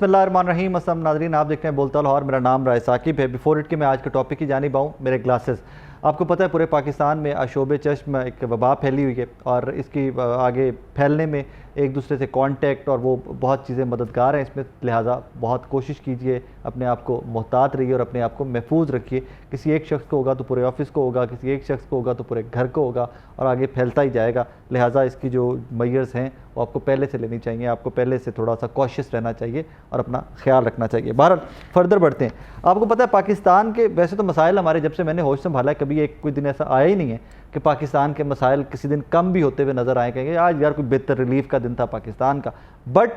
बिस्मिल्लाहिर्रहमानिर्रहीम। अस्सलाम नाज़रीन, आप देखते हैं बोलता लाहौर। मेरा नाम राय साकिब है। बिफोर इट के मैं आज के टॉपिक की जानिब आऊँ, मेरे ग्लासेस। आपको पता है पूरे पाकिस्तान में आशोब चश्म एक वबा फैली हुई है और इसकी आगे फैलने में एक दूसरे से कांटेक्ट और वो बहुत चीज़ें मददगार हैं इसमें। लिहाजा बहुत कोशिश कीजिए, अपने आप को मोहतात रहिए और अपने आप को महफूज रखिए। किसी एक शख्स को होगा तो पूरे ऑफिस को होगा, किसी एक शख्स को होगा तो पूरे घर को होगा और आगे फैलता ही जाएगा। लिहाजा इसकी जो मेजर्स हैं वो आपको पहले से लेनी चाहिए, आपको पहले से थोड़ा सा कॉशियस रहना चाहिए और अपना ख्याल रखना चाहिए। बहरहाल फर्दर बढ़ते हैं। आपको पता है पाकिस्तान के वैसे तो मसाइल हमारे जब से मैंने होश संभाला है, कभी एक कोई दिन ऐसा आया ही नहीं है कि पाकिस्तान के मसाइल किसी दिन कम भी होते हुए नज़र आए, कहेंगे आज यार कोई बेहतर रिलीफ का दिन था पाकिस्तान का। बट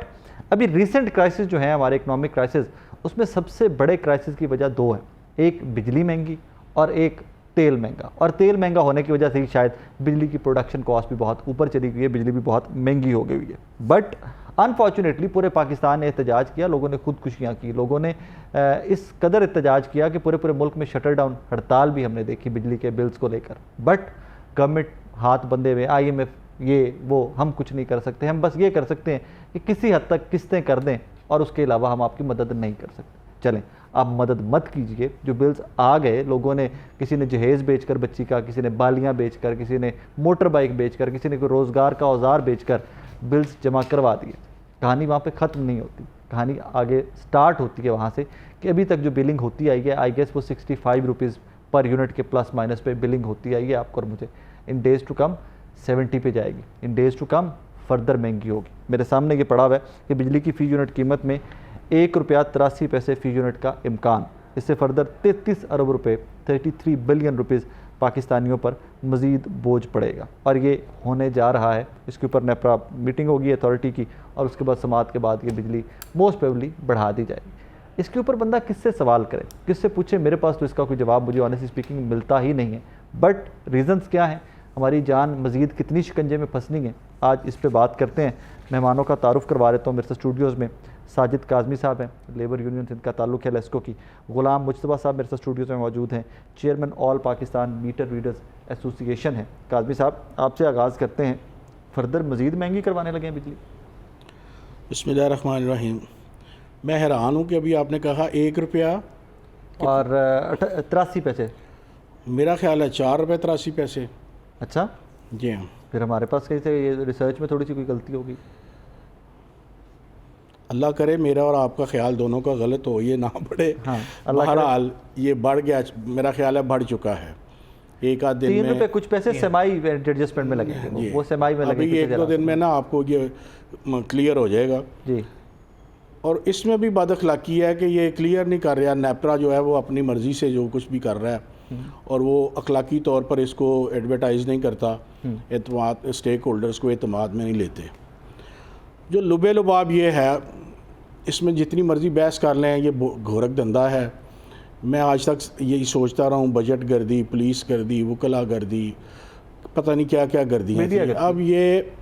अभी रिसेंट क्राइसिस जो है हमारे इकनॉमिक क्राइसिस, उसमें सबसे बड़े क्राइसिस की वजह दो है। एक बिजली महंगी और एक तेल महंगा। और तेल महंगा होने की वजह से ही शायद बिजली की प्रोडक्शन कॉस्ट भी बहुत ऊपर चली गई है, बिजली भी बहुत महंगी हो गई है। बट अनफॉर्चुनेटली पूरे पाकिस्तान ने एहतजाज किया, लोगों ने खुदकुशियाँ की, लोगों ने इस कदर एहतजाज किया कि पूरे मुल्क में शटर डाउन हड़ताल भी हमने देखी बिजली के बिल्स को लेकर। बट गवर्नमेंट हाथ बंधे हुए, IMF ये वो, हम कुछ नहीं कर सकते। हम बस ये कर सकते हैं कि किसी हद तक किस्तें कर दें और उसके अलावा हम आपकी मदद नहीं कर सकते। चलें, आप मदद मत कीजिए। जो बिल्स आ गए, लोगों ने, किसी ने जहेज़ बेचकर बच्ची का, किसी ने बालियाँ बेचकर, किसी ने मोटर बाइक बेचकर, किसी ने कोई रोज़गार का औजार बेचकर बिल्स जमा करवा दिए। कहानी वहाँ पे ख़त्म नहीं होती, कहानी आगे स्टार्ट होती है वहाँ से कि अभी तक जो बिलिंग होती आई है, आई गेस वो 65 रुपीज़ पर यूनिट के प्लस माइनस पे बिलिंग होती आई है आपको और मुझे। इन डेज़ टू कम 70 पे जाएगी, इन डेज़ टू कम फर्दर महंगी होगी। मेरे सामने ये पड़ा हुआ है कि बिजली की फ़ी यूनिट कीमत में ₹1.83 फ़ी यूनिट का इम्कान। इससे फर्दर 33 अरब रुपये 33 बिलियन रुपीज़ पाकिस्तानियों पर मज़ीद बोझ पड़ेगा और ये होने जा रहा है। इसके ऊपर नेपरा मीटिंग होगी अथॉरिटी की और उसके बाद समाअत के बाद ये बिजली मोस्ट प्रोबेबली बढ़ा दी जाएगी। इसके ऊपर बंदा किससे सवाल करे, किससे पूछे? मेरे पास तो इसका कोई जवाब मुझे ऑनेस्टली स्पीकिंग मिलता ही नहीं है। बट रीज़न्स क्या हैं, हमारी जान मज़ीद कितनी शिकंजे में फंसनी है, आज इस पे बात करते हैं। मेहमानों का तारुफ़ करवा देता हूँ। मेरे साथ स्टूडियोज़ में साजिद काज़मी साहब हैं, लेबर यूनियन से इनका ताल्लुक़ है, लेस्को की। ग़ुलाम मुज्तबा साहब मेरे साथ स्टूडियोज़ में मौजूद हैं, chairman all Pakistan meter readers association है। काज़मी साहब, आपसे आगाज़ करते हैं, फर्दर मज़ीद महंगी करवाने लगे हैं बिजली? बिस्मिल्लाहिर्रहमानिर्रहीम। मैं हैरान हूँ कि अभी आपने कहा ₹1 और 83 पैसे। मेरा ख्याल है ₹4.83। अच्छा जी हाँ। फिर हमारे पास कहीं से ये रिसर्च में थोड़ी सी कोई गलती होगी। अल्लाह करे मेरा और आपका ख्याल दोनों का गलत हो, ये ना बढ़े। हाँ, बहरहाल ये बढ़ गया, मेरा ख्याल है बढ़ चुका है। एक आध दिन में ₹3 कुछ पैसे सेमाई एडजस्टमेंट में लगेंगे, वो सेमाई में लगेंगे। अभी 1-2 दिन में ना आपको ये क्लियर हो जाएगा जी। और इसमें भी बदअखलाकी है कि ये क्लियर नहीं कर रहा। नेपरा जो है वो अपनी मर्ज़ी से जो कुछ भी कर रहा है और वो अखलाकी तौर पर इसको एडवर्टाइज़ नहीं करता, एतमाद स्टेक होल्डर्स को एतमाद में नहीं लेते। जो लुबे लुबाब ये है, इसमें जितनी मर्ज़ी बहस कर लें, ये घोरक धंधा है। मैं आज तक यही सोचता रहा हूँ, बजट गर्दी, पुलिस गर्दी, वकला गर्दी, पता नहीं क्या क्या गर्दियाँ थी। अब ये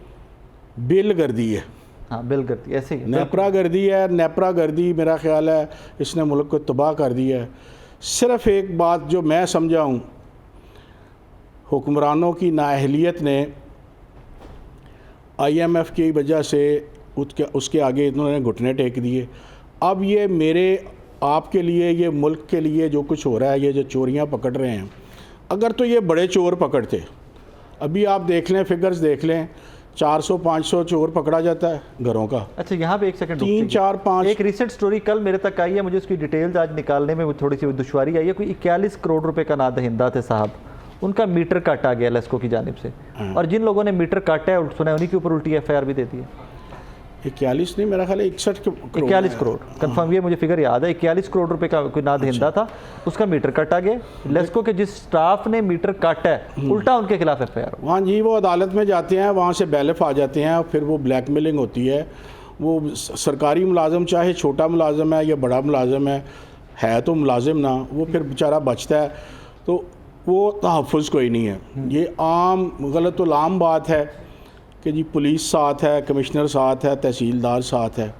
बिल गर्दी है। हाँ, बिल गर्दी ऐसे ही, नेपरा गर्दी है। नेपरा गर्दी मेरा ख्याल है इसने मुल्क को तबाह कर दिया है। सिर्फ़ एक बात जो मैं समझा हूँ, हुक्मरानों की नाअहलियत ने IMF की वजह से उसके आगे इन्होंने घुटने टेक दिए। अब ये मेरे आपके लिए, ये मुल्क के लिए जो कुछ हो रहा है, ये जो चोरियां पकड़ रहे हैं, अगर तो ये बड़े चोर पकड़ते, अभी आप देख लें, फिगर्स देख लें, 400-500 चोर पकड़ा जाता है घरों का। अच्छा, यहाँ पे एक सेकंड, 3-4-5 एक रिसेंट स्टोरी कल मेरे तक आई है, मुझे उसकी डिटेल्स आज निकालने में थोड़ी सी दुश्वारी आई है। कोई 41 करोड़ रुपए का नादहिंदा थे साहब, उनका मीटर काटा गया लेस्को की जानिब से और जिन लोगों ने मीटर काटा है, सुना है, उन्हीं के ऊपर उल्टी FIR भी दे दी है। 41 नहीं, मेरा ख्याल है 41 करोड़ कंफर्म, ये मुझे फिगर याद है। 41 करोड़ रुपए का कोई नादहिंदा था, उसका मीटर काटा गया। लेस्को के जिस स्टाफ ने मीटर काटा है, उल्टा उनके खिलाफ FIR। वहाँ जी वो अदालत में जाते हैं, वहाँ से बैलेफ आ जाते हैं, फिर वो ब्लैकमेलिंग होती है। वो सरकारी मुलाजम चाहे छोटा मुलाजम है या बड़ा मुलाजम है तो मुलाजिम ना, वो फिर बेचारा बचता है, तो वो तहफ़्फ़ुज़ कोई नहीं है। ये आम गलत और आम बात है कि जी पुलिस साथ है, कमिश्नर साथ है, तहसीलदार साथ है।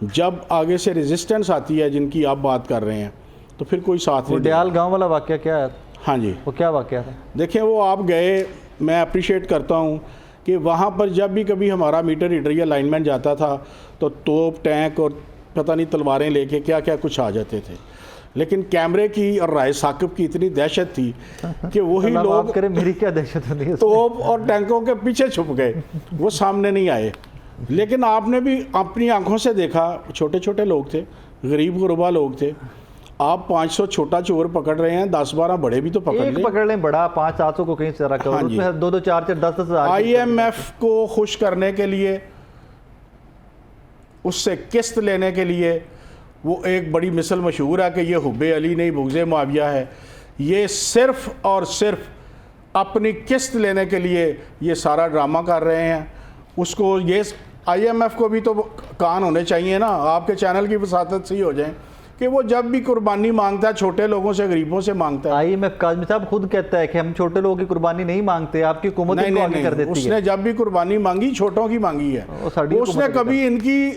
जब आगे से रेजिस्टेंस आती है, जिनकी आप बात कर रहे हैं, तो फिर कोई साथ नहीं। डयाल गांव वाला वाक़या क्या है? हाँ जी, वो क्या वाक़या था? देखें, वो आप गए, मैं अप्रिशिएट करता हूँ कि वहाँ पर जब भी कभी हमारा मीटर रीडर या लाइनमैन जाता था तो तोप, टैंक और पता नहीं तलवारें लेके क्या क्या कुछ आ जाते थे, लेकिन कैमरे की और राय साकिब की इतनी दहशत थी कि वही अल्लाह लोग माफ़ करे, मेरी क्या दहशत होती है। तोप और टैंकों के पीछे छुप गए, वो सामने नहीं आए। लेकिन आपने भी अपनी आंखों से देखा, छोटे छोटे लोग थे, गरीब गुरबा लोग थे। आप 500 छोटा चोर पकड़ रहे हैं, 10-12 बड़े भी तो पकड़ एक लें। पकड़ लें बड़ा, 500-700 को कहीं से रखा, हाँ जी। उसमें 2-2, 4-4, 10-10 हज़ार। IMF को खुश करने के लिए, उससे किस्त लेने के लिए, वो एक बड़ी मिसल मशहूर है कि ये हुब्बे अली नहीं बुग़्ज़े मुआविया है। ये सिर्फ़ और सिर्फ अपनी किस्त लेने के लिए ये सारा ड्रामा कर रहे हैं। उसको ये IMF को भी तो कान होने चाहिए ना, आपके चैनल की वसातत से ही हो जाए कि वो जब भी कुर्बानी मांगता है छोटे लोगों से, गरीबों से मांगता है। IMF काज़मी साहब खुद कहता है कि हम छोटे लोगों की कुर्बानी नहीं मांगते, आपकी हुकूमत नहीं इनको नहीं आगे नहीं, कर देती उसने है। जब भी कुर्बानी मांगी छोटों की मांगी है। साड़ी उसने हुकूमत कभी इनकी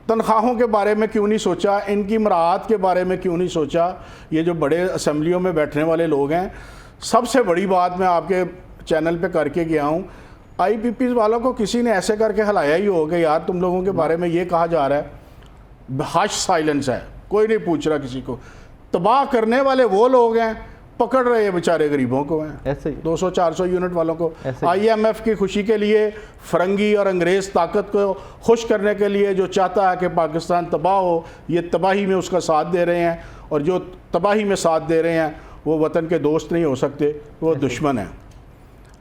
तनख्वाहों के बारे में क्यों नहीं सोचा, इनकी मराहत के बारे में क्यों नहीं सोचा। ये जो बड़े असम्बलियों में बैठने वाले लोग हैं, सबसे बड़ी बात मैं आपके चैनल पे करके गया हूँ, IPPs वालों को किसी ने ऐसे करके हिलाया ही हो कि यार तुम लोगों के बारे में ये कहा जा रहा है, हश साइलेंस है, कोई नहीं पूछ रहा किसी को। तबाह करने वाले वो लोग हैं, पकड़ रहे हैं बेचारे गरीबों को हैं, ऐसे ही 200-400 यूनिट वालों को। ऐसे IMF की खुशी के लिए, फरंगी और अंग्रेज़ ताकत को खुश करने के लिए, जो चाहता है कि पाकिस्तान तबाह हो, ये तबाही में उसका साथ दे रहे हैं। और जो तबाही में साथ दे रहे हैं वो वतन के दोस्त नहीं हो सकते, वो दुश्मन हैं।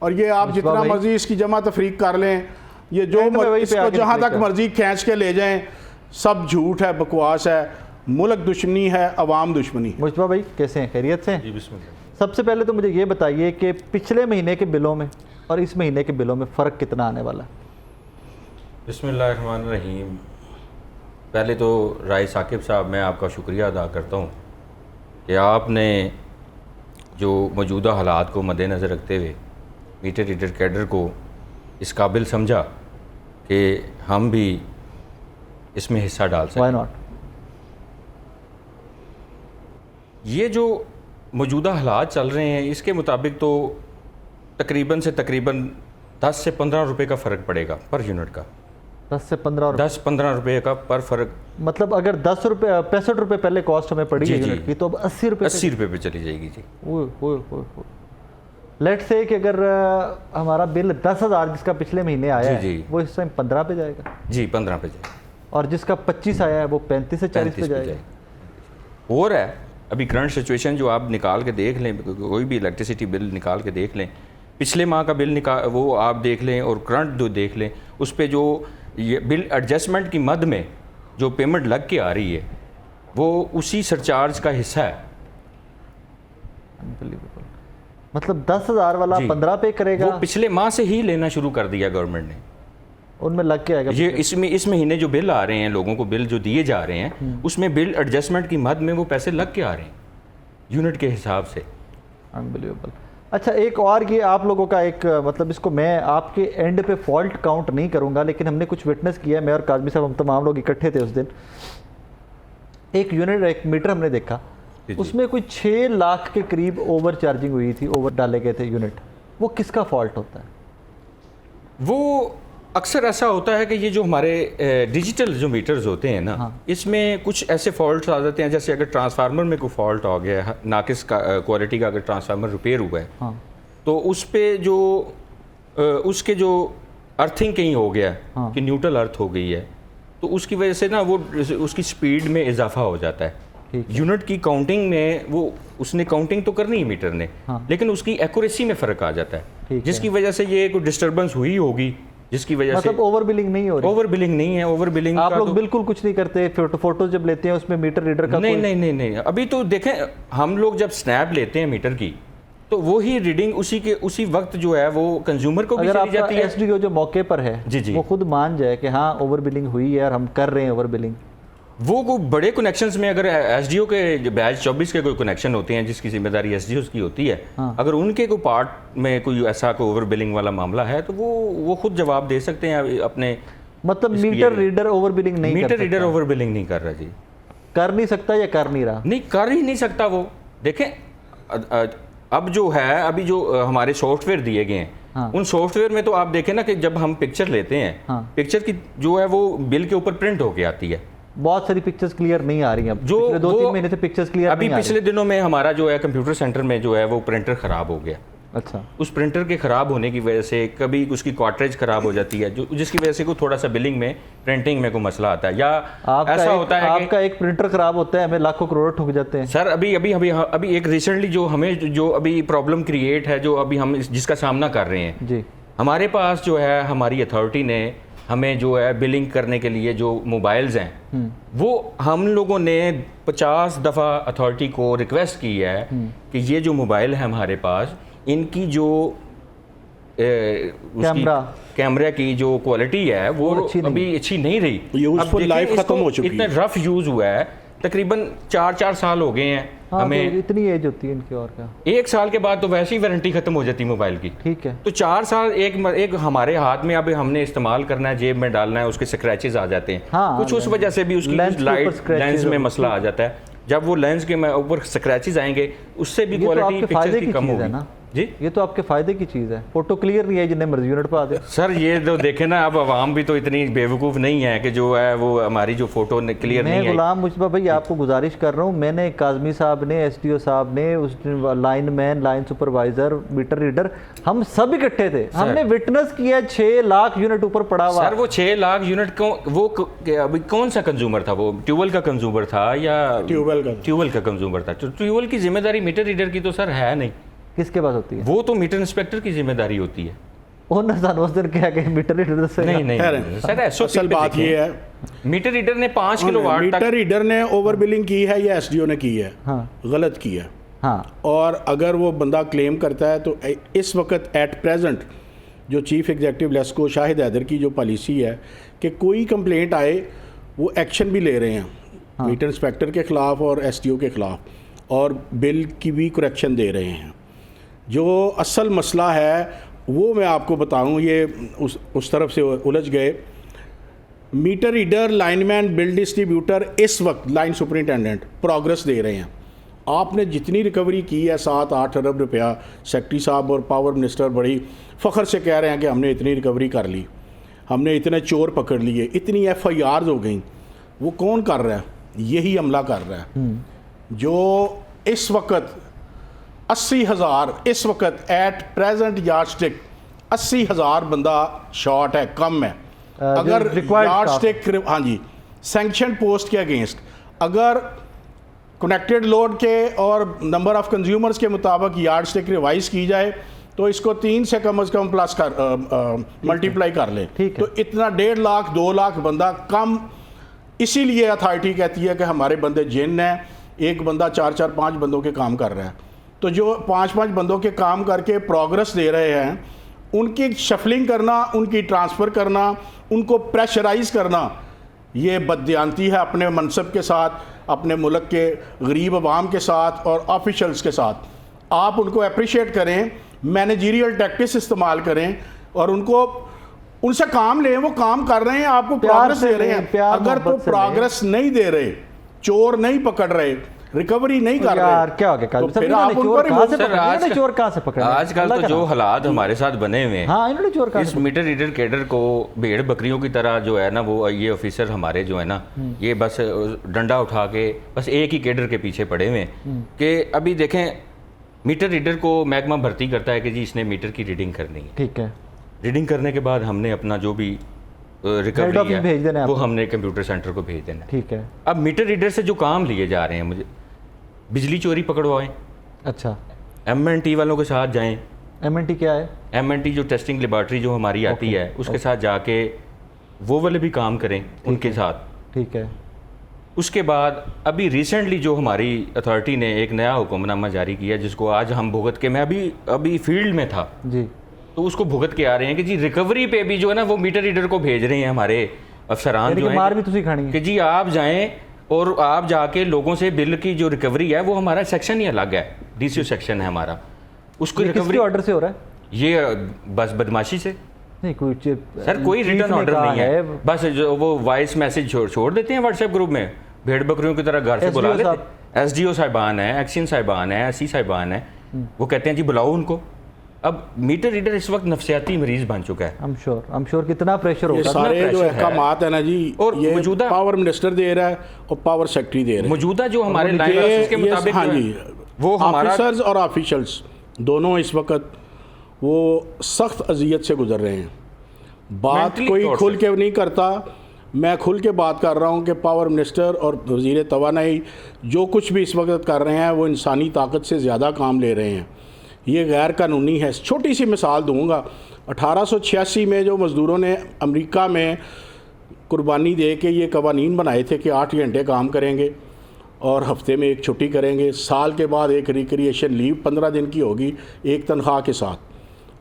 और ये आप जितना मर्जी इसकी जमा तफरीक कर लें, ये जो इसको जहाँ तक मर्जी खींच के ले जाएं, सब झूठ है, बकवास है, मुल्क दुश्मनी है, अवाम दुश्मनी। मुश्तबा भाई कैसे हैं, खैरियत से हैं? जी बिस्मिल्लाह। सबसे पहले तो मुझे ये बताइए कि पिछले महीने के बिलों में और इस महीने के बिलों में फ़र्क कितना आने वाला है? बिस्मिल्लाहिर्रहमानिर्रहीम। पहले तो राय साकिब साहब, मैं आपका शुक्रिया अदा करता हूँ कि आपने जो मौजूदा हालात को मद्देनज़र रखते हुए मीटर रीडर कैडर को इस काबिल समझा कि हम भी इसमें हिस्सा डाल वाई सकें। नॉट? ये जो मौजूदा हालात चल रहे हैं, इसके मुताबिक तो तकरीबन से तकरीबन 10 से 15 रुपए का फ़र्क पड़ेगा पर यूनिट का। 10 से 15 रुपये? 10-15 रुपए का पर फ़र्क। मतलब अगर 10 रुपये 65 रुपये पहले कॉस्ट हमें पड़ी है जी, यूनिट की, तो अब 80 रुपये 80 रुपए पे चली जाएगी जी। लेट से कि अगर हमारा बिल 10,000 जिसका पिछले महीने आया जी, है, जी। वो इस टाइम 15 पे जाएगा, जी 15 पे जाएगी, और जिसका 25 आया है वो 35 से 40 पे 35 पे जाएगा। जाएगी। और है अभी करंट सिचुएशन जो आप निकाल के देख लें, कोई भी इलेक्ट्रिसिटी बिल निकाल के देख लें, पिछले माह का बिल वो आप देख लें और करंट जो देख लें, उस पर जो ये बिल एडजस्टमेंट की मद में जो पेमेंट लग के आ रही है वो उसी सरचार्ज का हिस्सा है। Unbelievable। मतलब 10,000 वाला जी। 15 पे करेगा, वो पिछले माह से ही लेना शुरू कर दिया गवर्नमेंट ने। उनमें लग के आएगा। ये इसमें इस महीने जो बिल आ रहे हैं, लोगों को बिल जो दिए जा रहे हैं, उसमें बिल एडजस्टमेंट की मद में वो पैसे लग के आ रहे हैं यूनिट के हिसाब से। अनबिलीवेबल। अच्छा, एक और ये आप लोगों का एक मतलब, इसको मैं आपके एंड पे फॉल्ट काउंट नहीं करूंगा, लेकिन हमने कुछ विटनेस किया है, मैं और काजमी साहब, हम तमाम लोग इकट्ठे थे उस दिन। एक यूनिट, एक मीटर हमने देखा, उसमें कोई 6 लाख के करीब ओवर चार्जिंग हुई थी, ओवर डाले गए थे यूनिट। वो किसका फॉल्ट होता है? वो अक्सर ऐसा होता है कि ये जो हमारे डिजिटल जो मीटर्स होते हैं ना, इसमें कुछ ऐसे फॉल्ट्स आ जाते हैं, जैसे अगर ट्रांसफार्मर में कोई फॉल्ट आ गया है, नाकिस क्वालिटी का अगर ट्रांसफार्मर रिपेयर हुआ है, हाँ। तो उस पे जो उसके जो अर्थिंग कहीं हो गया हाँ। कि न्यूट्रल अर्थ हो गई है, तो उसकी वजह से ना वो उसकी स्पीड में इजाफा हो जाता है। यूनिट की काउंटिंग में वो उसने काउंटिंग तो करनी है मीटर ने, लेकिन उसकी एक्यूरेसी में फ़र्क आ जाता है, जिसकी वजह से ये कोई डिस्टर्बेंस हुई होगी, जिसकी वजह से मतलब ओवर बिलिंग नहीं हो रही। ओवर बिलिंग नहीं है। ओवर बिलिंग आप लोग बिल्कुल कुछ नहीं करते, फोटो जब लेते हैं उसमें मीटर रीडर का नहीं नहीं नहीं नहीं। अभी तो देखें, हम लोग जब स्नैप लेते हैं मीटर की, तो वो ही रीडिंग उसी वक्त जो है वो कंज्यूमर को भी चली जाती है। SDO जो मौके पर है, जी जी, वो खुद मान जाए कि हाँ ओवर बिलिंग हुई है और हम कर रहे हैं ओवर बिलिंग। वो को बड़े कनेक्शंस में अगर SDO के बैच 24 के कोई कनेक्शन होते हैं जिसकी जिम्मेदारी SDO की होती है, अगर उनके कोई पार्ट में कोई ऐसा कोई ओवर बिलिंग वाला मामला है, तो वो खुद जवाब दे सकते हैं अपने। मतलब मीटर रीडर ओवर बिलिंग नहीं, मीटर रीडर ओवर बिलिंग नहीं कर रहा जी, कर नहीं सकता या कर नहीं रहा? नहीं, कर ही नहीं सकता वो। देखें अब जो है, अभी जो हमारे सॉफ्टवेयर दिए गए हैं, उन सॉफ्टवेयर में तो आप देखें ना कि जब हम पिक्चर लेते हैं, पिक्चर की जो है वो बिल के ऊपर प्रिंट होके आती है, बहुत सारी पिक्चर्स क्लियर नहीं आ रही हैं जो पिछले 2-3 महीने से पिक्चर्स क्लियर अभी नहीं आ पिछले दिनों में हमारा जो है कंप्यूटर सेंटर में जो है वो प्रिंटर ख़राब हो गया। रही। अच्छा, उस प्रिंटर के ख़राब होने की वजह से कभी उसकी कार्ट्रिज ख़राब हो जाती है, जो जिसकी वजह से को थोड़ा सा बिलिंग में प्रिंटिंग में कोई मसला आता है, या ऐसा होता है आपका एक प्रिंटर खराब होता है, हमें लाखों करोड़ ठुक जाते हैं। सर अभी एक रिसेंटली जो हमें जो अभी प्रॉब्लम क्रिएट है, जो अभी हम जिसका सामना कर रहे हैं, जी, हमारे पास जो है हमारी अथॉरिटी ने हमें जो है बिलिंग करने के लिए जो मोबाइल्स हैं वो हम लोगों ने 50 दफ़ा अथॉरिटी को रिक्वेस्ट की है कि ये जो मोबाइल है हमारे पास, इनकी जो कैमरा की जो क्वालिटी है वो अभी अच्छी नहीं रही। यूजफुल लाइफ खत्म हो चुकी है, इतना रफ यूज़ हुआ है, तकरीबन 4 साल हो गए हैं। हाँ, हमें तो इतनी एज होती है इनकी, और क्या। 1 साल के बाद तो वैसे ही वारंटी खत्म हो जाती मोबाइल की। ठीक है, तो 4 साल एक हमारे हाथ में अब हमने इस्तेमाल करना है, जेब में डालना है, उसके स्क्रैचेस आ जाते हैं। हाँ, कुछ उस वजह से भी उसकी लाइट लेंस में मसला आ जाता है। जब वो लेंस के ऊपर स्क्रैचेस आएंगे उससे भी क्वालिटी पिक्चर की कम होगी ना जी। ये तो आपके फायदे की चीज़ है। फोटो क्लियर नहीं है, जिन्हें मर्जी यूनिट पर आ दे। सर ये तो देखे ना, अब आवाम भी तो इतनी बेवकूफ़ नहीं है कि जो है वो हमारी जो फोटो क्लियर नहीं है। मैं गुलाम मुस्तफा भाई आपको गुजारिश कर रहा हूँ, मैंने काजमी साहब ने, SDO साहब ने, उस line man, line supervisor, meter reader, हम सब इकट्ठे थे, हमने विटनेस किया 6 लाख यूनिट ऊपर पड़ा हुआ। सर वो 6 लाख यूनिट को वो अभी कौन सा कंज्यूमर था? वो ट्यूबवेल का कंज्यूमर था या ट्यूबवेल का कंज्यूमर था? तो ट्यूबवेल की जिम्मेदारी मीटर रीडर की तो सर है नहीं। किसके पास होती है? वो तो मीटर इंस्पेक्टर की जिम्मेदारी होती है। उस दिन क्या कि मीटर रीडर से नहीं सर, असल बात ये है, मीटर रीडर ने 5 किलोवाट तक, मीटर रीडर ने ओवर बिलिंग की है या SDO ने की है? हाँ, गलत की है। हाँ, और अगर वो बंदा क्लेम करता है तो इस वक्त एट प्रेजेंट जो चीफ एग्जीक्यूटिव लेस्को शाहिद हैदर की जो पॉलिसी है कि कोई कंप्लेंट आए वो एक्शन भी ले रहे हैं, हाँ, मीटर इंस्पेक्टर के ख़िलाफ़ और SDO के ख़िलाफ़, और बिल की भी करेक्शन दे रहे हैं। जो असल मसला है वो मैं आपको बताऊं, ये उस तरफ से उलझ गए। Meter reader, lineman, bill distributor इस वक्त लाइन सुपरिटेंडेंट प्रोग्रेस दे रहे हैं। आपने जितनी रिकवरी की है 7-8 अरब रुपया, सेक्रेटरी साहब और पावर मिनिस्टर बड़ी फ़ख्र से कह रहे हैं कि हमने इतनी रिकवरी कर ली, हमने इतने चोर पकड़ लिए, इतनी FIRs हो गई। वो कौन कर रहा है? यही अमला कर रहा है जो इस वक्त 80,000 इस वक्त एट प्रेजेंट यार्ड स्टिक 80,000 बंदा शॉर्ट है, कम है। अगर यार्ड स्टिक, हाँ जी, सैंक्शन पोस्ट के अगेंस्ट अगर कनेक्टेड लोड के और नंबर ऑफ कंज्यूमर्स के मुताबिक यार्ड स्टिक रिवाइज की जाए तो इसको 3 से कम प्लस कर मल्टीप्लाई कर लें, तो इतना 1.5 लाख 2 लाख बंदा कम। इसीलिए अथॉरिटी कहती है कि हमारे बंदे जिन हैं, एक बंदा 4-4-5 बंदों के काम कर रहा है। तो जो 5-5 बंदों के काम करके प्रोग्रेस दे रहे हैं, उनकी शफलिंग करना, उनकी ट्रांसफ़र करना, उनको प्रेशराइज करना, ये बददियानती है अपने मनसब के साथ, अपने मुल्क के गरीब अवाम के साथ और ऑफिशल्स के साथ। आप उनको अप्रिशिएट करें, मैनेजरियल टैक्टिक्स इस्तेमाल करें और उनसे काम लें। वो काम कर रहे हैं, आपको प्रोग्रेस दे रहे हैं। अगर तो प्रोग्रेस नहीं दे रहे, चोर नहीं पकड़ रहे, रिकवरी नहीं कर रहे, यार क्या हो गया? तो फिर आप उनको चोर कहाँ से पकड़े? आजकल तो जो हालात हमारे साथ बने हुए हैं, हाँ, इन्होंने चोर इस मीटर रीडर कैडर को भेड़ बकरियों की तरह जो है ना, वो ये ऑफिसर हमारे जो है ना, ये बस डंडा उठा के बस एक ही कैडर के पीछे पड़े हुए हैं। कि अभी देखें, मीटर रीडर को महकमा भर्ती करता है कि जी इसने मीटर की रीडिंग करनी है, ठीक है। रीडिंग करने के बाद हमने अपना जो भी रिकवरी है वो हमने कंप्यूटर सेंटर को भेज देना, ठीक है। अब मीटर रीडर से जो काम लिए जा रहे हैं, मुझे बिजली चोरी पकड़वाएं, अच्छा, MNT वालों के साथ जाएं। MNT क्या है? MNT जो टेस्टिंग लेबॉर्ट्री जो हमारी आती है, उसके साथ जाके वो वाले भी काम करें उनके साथ, ठीक है। उसके बाद अभी रिसेंटली जो हमारी अथॉरिटी ने एक नया हुक्मनामा जारी किया, जिसको आज हम भुगत के, मैं अभी फील्ड में था जी, तो उसको भुगत के आ रहे हैं कि जी रिकवरी पे भी जो है ना वो मीटर रीडर को भेज रहे हैं हमारे अफसरान जो है कि जी आप जाएं और आप जाके लोगों से बिल की जो रिकवरी है, वो हमारा सेक्शन ही अलग है, DCO सेक्शन है हमारा, उसको रिकवरी ऑर्डर से हो रहा है। ये बस बदमाशी से नहीं, कोई सर कोई रिटर्न ऑर्डर नहीं है, बस जो वो वॉइस मैसेज छोड़ देते हैं व्हाट्सएप ग्रुप में, भेड़ बकरियों की तरह घर से बुला लेते हैं। SDO साहिबान है, एक्शन साहिबान है, SC साहिबान है, वो कहते हैं जी बुलाओ उनको। अब मीटर रीडर इस वक्त नफसियाती मरीज बन चुका है। I'm sure कितना प्रेशर ये होगा। सारे जो प्रेशर है। अहकामात है ना जी, और ये मौजूदा- पावर मिनिस्टर दे रहा है और पावर सेक्रेटरी दे रहा है। मौजूदा जो हमारे लाइन के मुताबिक हाँ जो है, जी, वो हमारा ऑफिसर्स और ऑफिशियल्स दोनों इस वक्त वो सख्त अजियत से गुजर रहे हैं। बात Mentally कोई तौर खुल से। के नहीं करता। मैं खुल के बात कर रहा हूँ कि पावर मिनिस्टर और वज़ीर तवानाई जो कुछ भी इस वक्त कर रहे हैं वो इंसानी ताकत से ज़्यादा काम ले रहे हैं। ये गैर कानूनी है। छोटी सी मिसाल दूँगा, 1886 में जो मज़दूरों ने अमेरिका में कुर्बानी दे के ये कवानीन बनाए थे कि 8 घंटे काम करेंगे और हफ्ते में एक छुट्टी करेंगे, साल के बाद एक रिक्रिएशन लीव 15 दिन की होगी एक तनख्वाह के साथ।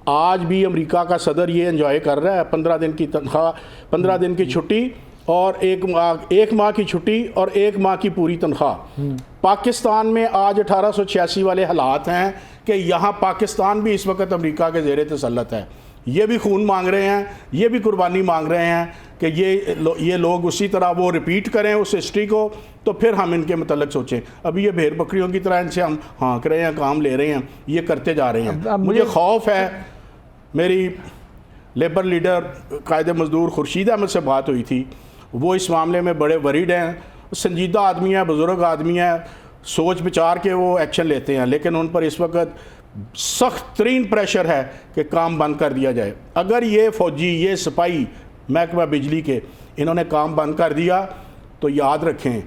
आज भी अमेरिका का सदर ये एंजॉय कर रहा है, 15 दिन की तनख्वाह, 15 दिन की छुट्टी और एक माह की छुट्टी और 1 माह की पूरी तनख्वाह। पाकिस्तान में आज 1886 वाले हालात हैं कि यहाँ पाकिस्तान भी इस वक्त अमेरिका के ज़ेरे तसल्लुत है। ये भी खून मांग रहे हैं, ये भी कुर्बानी मांग रहे हैं कि ये लोग उसी तरह वो रिपीट करें उस हिस्ट्री को, तो फिर हम इनके मतलब सोचें। अभी ये भेड़ बकरियों की तरह इनसे हम हाँक रहे हैं, काम ले रहे हैं, ये करते जा रहे हैं। अब मुझे खौफ है। मेरी लेबर लीडर कायदे मज़दूर खुर्शीद अहमद से बात हुई थी, वो इस मामले में बड़े वरीड हैं, संजीदा आदमी हैं, बुज़ुर्ग आदमी हैं, सोच विचार के वो एक्शन लेते हैं, लेकिन उन पर इस वक्त सख्त तरीन प्रेशर है कि काम बंद कर दिया जाए। अगर ये फ़ौजी, ये सिपाही महकमा बिजली के इन्होंने काम बंद कर दिया तो याद रखें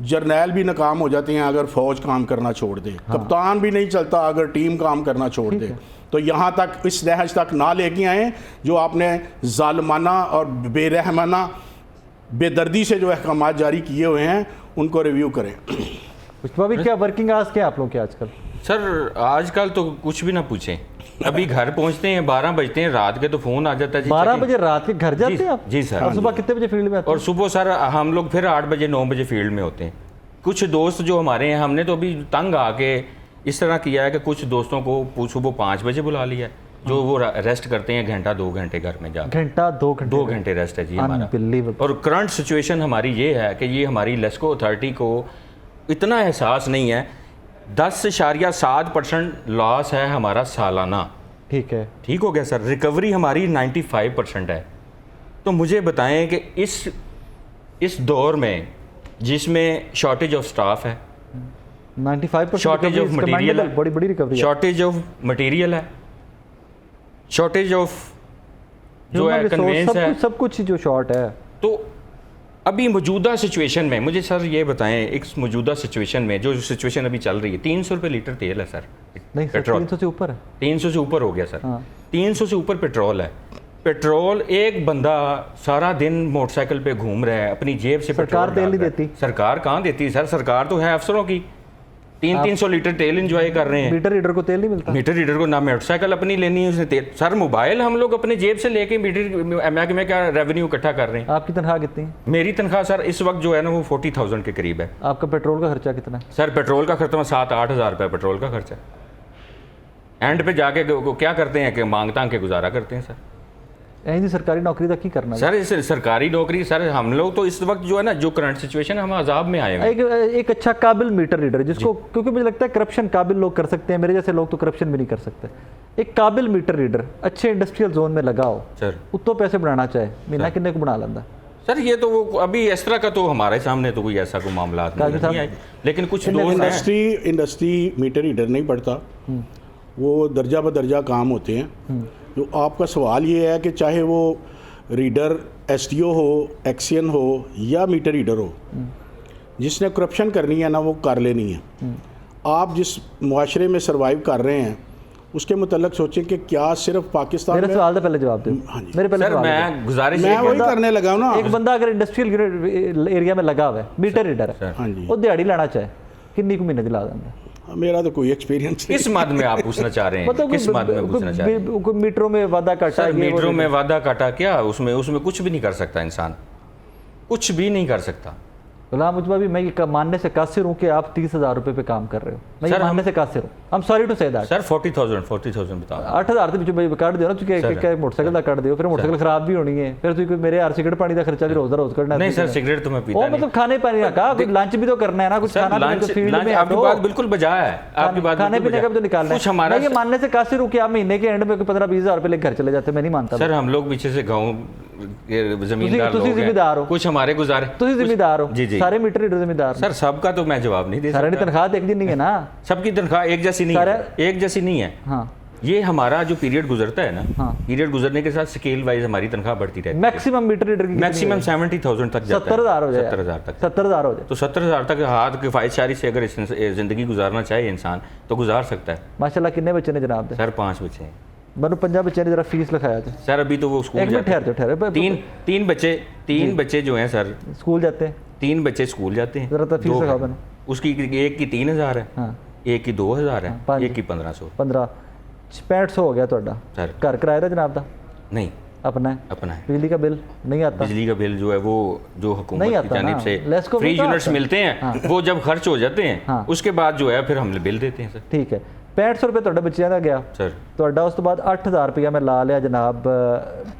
जर्नैल भी नाकाम हो जाते हैं अगर फ़ौज काम करना छोड़ दे। कप्तान भी नहीं चलता अगर टीम काम करना छोड़ दे। तो यहाँ तक इस नहज तक ना लेके आएँ जो आपने ज़ालिमाना और बेरहमाना बेदर्दी से जो अहकाम जारी किए हुए हैं उनको रिव्यू करें। मुस्तफा भाई, क्या वर्किंग आवर्स क्या आप लोग के आजकल? सर आजकल तो कुछ भी ना पूछें, अभी घर पहुंचते हैं 12 बजते हैं रात के, तो फ़ोन आ जाता है जी 12 बजे रात के घर जाते जी, हैं आप? जी सर। और सुबह कितने बजे फील्ड में आते और हैं? सुबह सर हम लोग फिर 8 बजे 9 बजे फील्ड में होते हैं। कुछ दोस्त जो हमारे हैं, हमने तो अभी तंग आके इस तरह किया है कि कुछ दोस्तों को सुबह 5 बजे बुला लिया है, जो वो रेस्ट करते हैं घंटा 2 घंटे घर में जाकर। घंटा 2 घंटे? 2 घंटे रेस्ट है जी हमारा। Unbelievable। और करंट सिचुएशन हमारी ये है कि ये हमारी लेस्को अथॉरिटी को इतना एहसास नहीं है। 10.7% लॉस है हमारा सालाना। ठीक है, ठीक हो गया सर। रिकवरी हमारी 95% है। तो मुझे बताएं कि इस दौर में जिसमें शॉर्टेज ऑफ स्टाफ है, 95% शॉर्टेज ऑफ मटेरियल है, बड़ी रिकवरी है। शॉर्टेज ऑफ मटेरियल है, शॉर्टेज ऑफ जो है कन्वेंस है, सब कुछ जो शॉर्ट है। तो अभी मौजूदा सिचुएशन में मुझे सर ये बताएं, एक मौजूदा सिचुएशन में जो सिचुएशन अभी चल रही है, 300 रुपये लीटर तेल है सर, नहीं सर, पेट्रोल 300 से ऊपर है। 300 से ऊपर हो गया सर। हाँ। 300 से ऊपर पेट्रोल है। पेट्रोल एक बंदा सारा दिन मोटरसाइकिल पे घूम रहा है, अपनी जेब से सरकार पेट्रोल तेल डाल नहीं रहा है। देती। सरकार कहाँ देती है सर? सरकार तो है अफसरों की। 300 लीटर तेल इंजॉय कर रहे हैं। मीटर रीडर को तेल नहीं मिलता। मीटर रीडर को ना मोटरसाइकिल अपनी लेनी है उसने तेल। सर मोबाइल हम लोग अपने जेब से लेके मीटर में क्या रेवेन्यू इकट्ठा कर रहे हैं। आपकी तनख्वाह कितनी है? मेरी तनख्वाह सर इस वक्त जो है ना वो 40,000 के करीब है। आपका पेट्रोल का खर्चा कितना है? सर पेट्रोल का खर्चा 7-8 हज़ार रुपये पेट्रोल का खर्चा है। एंड पे जाके क्या करते हैं कि मांग तांग के गुजारा करते हैं सर। यही सरकारी नौकरी तक ही करना है। सर इस सरकारी नौकरी सर हम लोग तो इस वक्त जो है ना जो करंट सिचुएशन है हम अजाब में आए हैं। एक अच्छा काबिल मीटर रीडर जिसको, क्योंकि मुझे लगता है करप्शन काबिल लोग कर सकते हैं, मेरे जैसे लोग तो करप्शन भी नहीं कर सकते। एक काबिल मीटर रीडर अच्छे इंडस्ट्रियल जोन में लगाओ सर, उतो पैसे बनाना चाहे महीना किन्ने को बना लेंदा सर ये तो वो अभी इस तरह का तो हमारे सामने तो कोई ऐसा कोई मामला नहीं आए, लेकिन कुछ दोस्त हैं। इंडस्ट्री मीटर रीडर नहीं पड़ता, वो दर्जा बदर्जा काम होते हैं। जो आपका सवाल ये है कि चाहे वो रीडर एसटीओ हो, एक्सियन हो या मीटर रीडर हो, जिसने करप्शन करनी है ना वो कर लेनी है। आप जिस मुआशरे में सर्वाइव कर रहे हैं उसके मुतल्लिक सोचें कि क्या सिर्फ पाकिस्तान मेरे में। सवाल का पहले जवाब दो। हाँ जी। मेरे पहले सर सवाल मैं गुजारिश मैं वही करने लगा हूं ना। एक बंदा अगर इंडस्ट्रियल एरिया में लगा हुआ है, मीटर रीडर है, हाँ जी, वो दिहाड़ी लाना चाहे किन्नी को महीने दिला देंगे? मेरा तो कोई एक्सपीरियंस नहीं। किस मद में आप पूछना चाह रहे हैं? किस मद में पूछना चाह रहे हैं? कोई मीटरों में वादा काटा, सर ये वो मीटरों में वादा काटा क्या, उसमें कुछ भी नहीं कर सकता इंसान, कुछ भी नहीं कर सकता। गुलाम मुस्तफा भी मैं ये मानने से कासिर हूँ कि आप 30,000 रुपये पे काम कर रहे हो। मैं ये सर, मानने से कासिर हूँ। I'm sorry to say that। Sir 40,000 बता 8,000 ਦੇ ਵਿੱਚੋਂ ਬਈ ਕੱਢ ਦਿਓ ਨਾ, ਤੁਸੀਂ ਕਿ ਮੋਟਰਸਾਈਕਲ ਦਾ ਕੱਢ ਦਿਓ, ਫਿਰ ਮੋਟਰਸਾਈਕਲ ਖਰਾਬ ਵੀ ਹੋਣੀ ਹੈ, ਫਿਰ ਤੁਸੀਂ ਕੋਈ ਮੇਰੇ यार सिगरेट पानी का खर्चा भी रोज ਕੱਢਣਾ नहीं सर, सिगरेट तो मैं पीता वो नहीं। मतलब खाने पानी का कुछ लंच भी तो करना है ना, कुछ खाना पीने तो फील्ड में आपकी बात बिल्कुल बजा है, आपकी बात खाने पीने का भी तो निकालना कुछ है। हमारा मैं ये मानने से कासिर हूँ कि आप महीने के एंड में 15-20 हज़ार रुपये लेकर घर चले जाते, मैं नहीं मानता। सर हम लोग पीछे से गाँव के जमींदार लोग जिम्मेदार हो, हैं, कुछ हमारे गुजारे ਤੁਸੀਂ ਜ਼ਿੰਮੇਦਾਰ ਹੋ। जी जी ਸਾਰੇ मीटर रीडर ਜ਼ਿੰਮੇਦਾਰ सर, सबका तो मैं जवाब नहीं दे ਸਾਰਿਆਂ ਦੀ सकता। ਤਨਖਾਹ ਤੇ ਇੱਕ ਜਿੰਨੀ ਹੈ ਨਾ। सबकी तनख्वाह एक जैसी नहीं है, एक जैसी नहीं है। हाँ, ये हमारा जो पीरियड गुजरता है ना, हाँ। पीरियड गुजरने के साथ स्केल वाइज हमारी तनख्वाह बढ़ती रहती है। मैक्सिमम मीटर रीडर की मैक्सिमम 70,000 तक जाता है। 70,000 हो जाए, 70,000 तक। 70,000 हो जाए। तो 70,000 तक हाथ किफायतशारी से अगर ज़िंदगी गुजारना चाहे इंसान तो गुजार सकता है। माशाल्लाह कितने बच्चे ने जनाब दे? सर 5 बच्चे हैं। मैंने 50 बच्चे ने जरा फीस लिखाया था। सर अभी तो वो स्कूल एक मिनट जाते हैं। ठहर जाओ, तीन बच्चे जो हैं सर, स्कूल जाते हैं। 3 बच्चे स्कूल जाते हैं। जरा तो फीस दो लिखाओ हैं। मैंने। उसकी एक की 3,000 है, हाँ, एक की 2,000 है, पाँच। एक की 1,500। 15 6500 हो गया ਤੁਹਾਡਾ। सर घर किराए ਦਾ जनाब ਦਾ नहीं, अपना है। अपना है। बिजली का बिल नहीं आता। बिजली का बिल जो है वो जो हुकूमत नहीं की आता जानिब ना, से लेस्को फ्री भी तो यूनिट्स आता है। मिलते हैं, वो जब खर्च हो जाते हैं हाँ। उसके बाद जो है फिर हम बिल देते हैं सर। ठीक है, 6500 रुपये ਤੁਹਾਡੇ ਬੱਚਿਆਂ ਦਾ ਗਿਆ। सर ਤੁਹਾਡਾ ਉਸ ਤੋਂ ਬਾਅਦ 8000 ਰੁਪਇਆ ਮੈਂ ਲਾ ਲਿਆ ਜਨਾਬ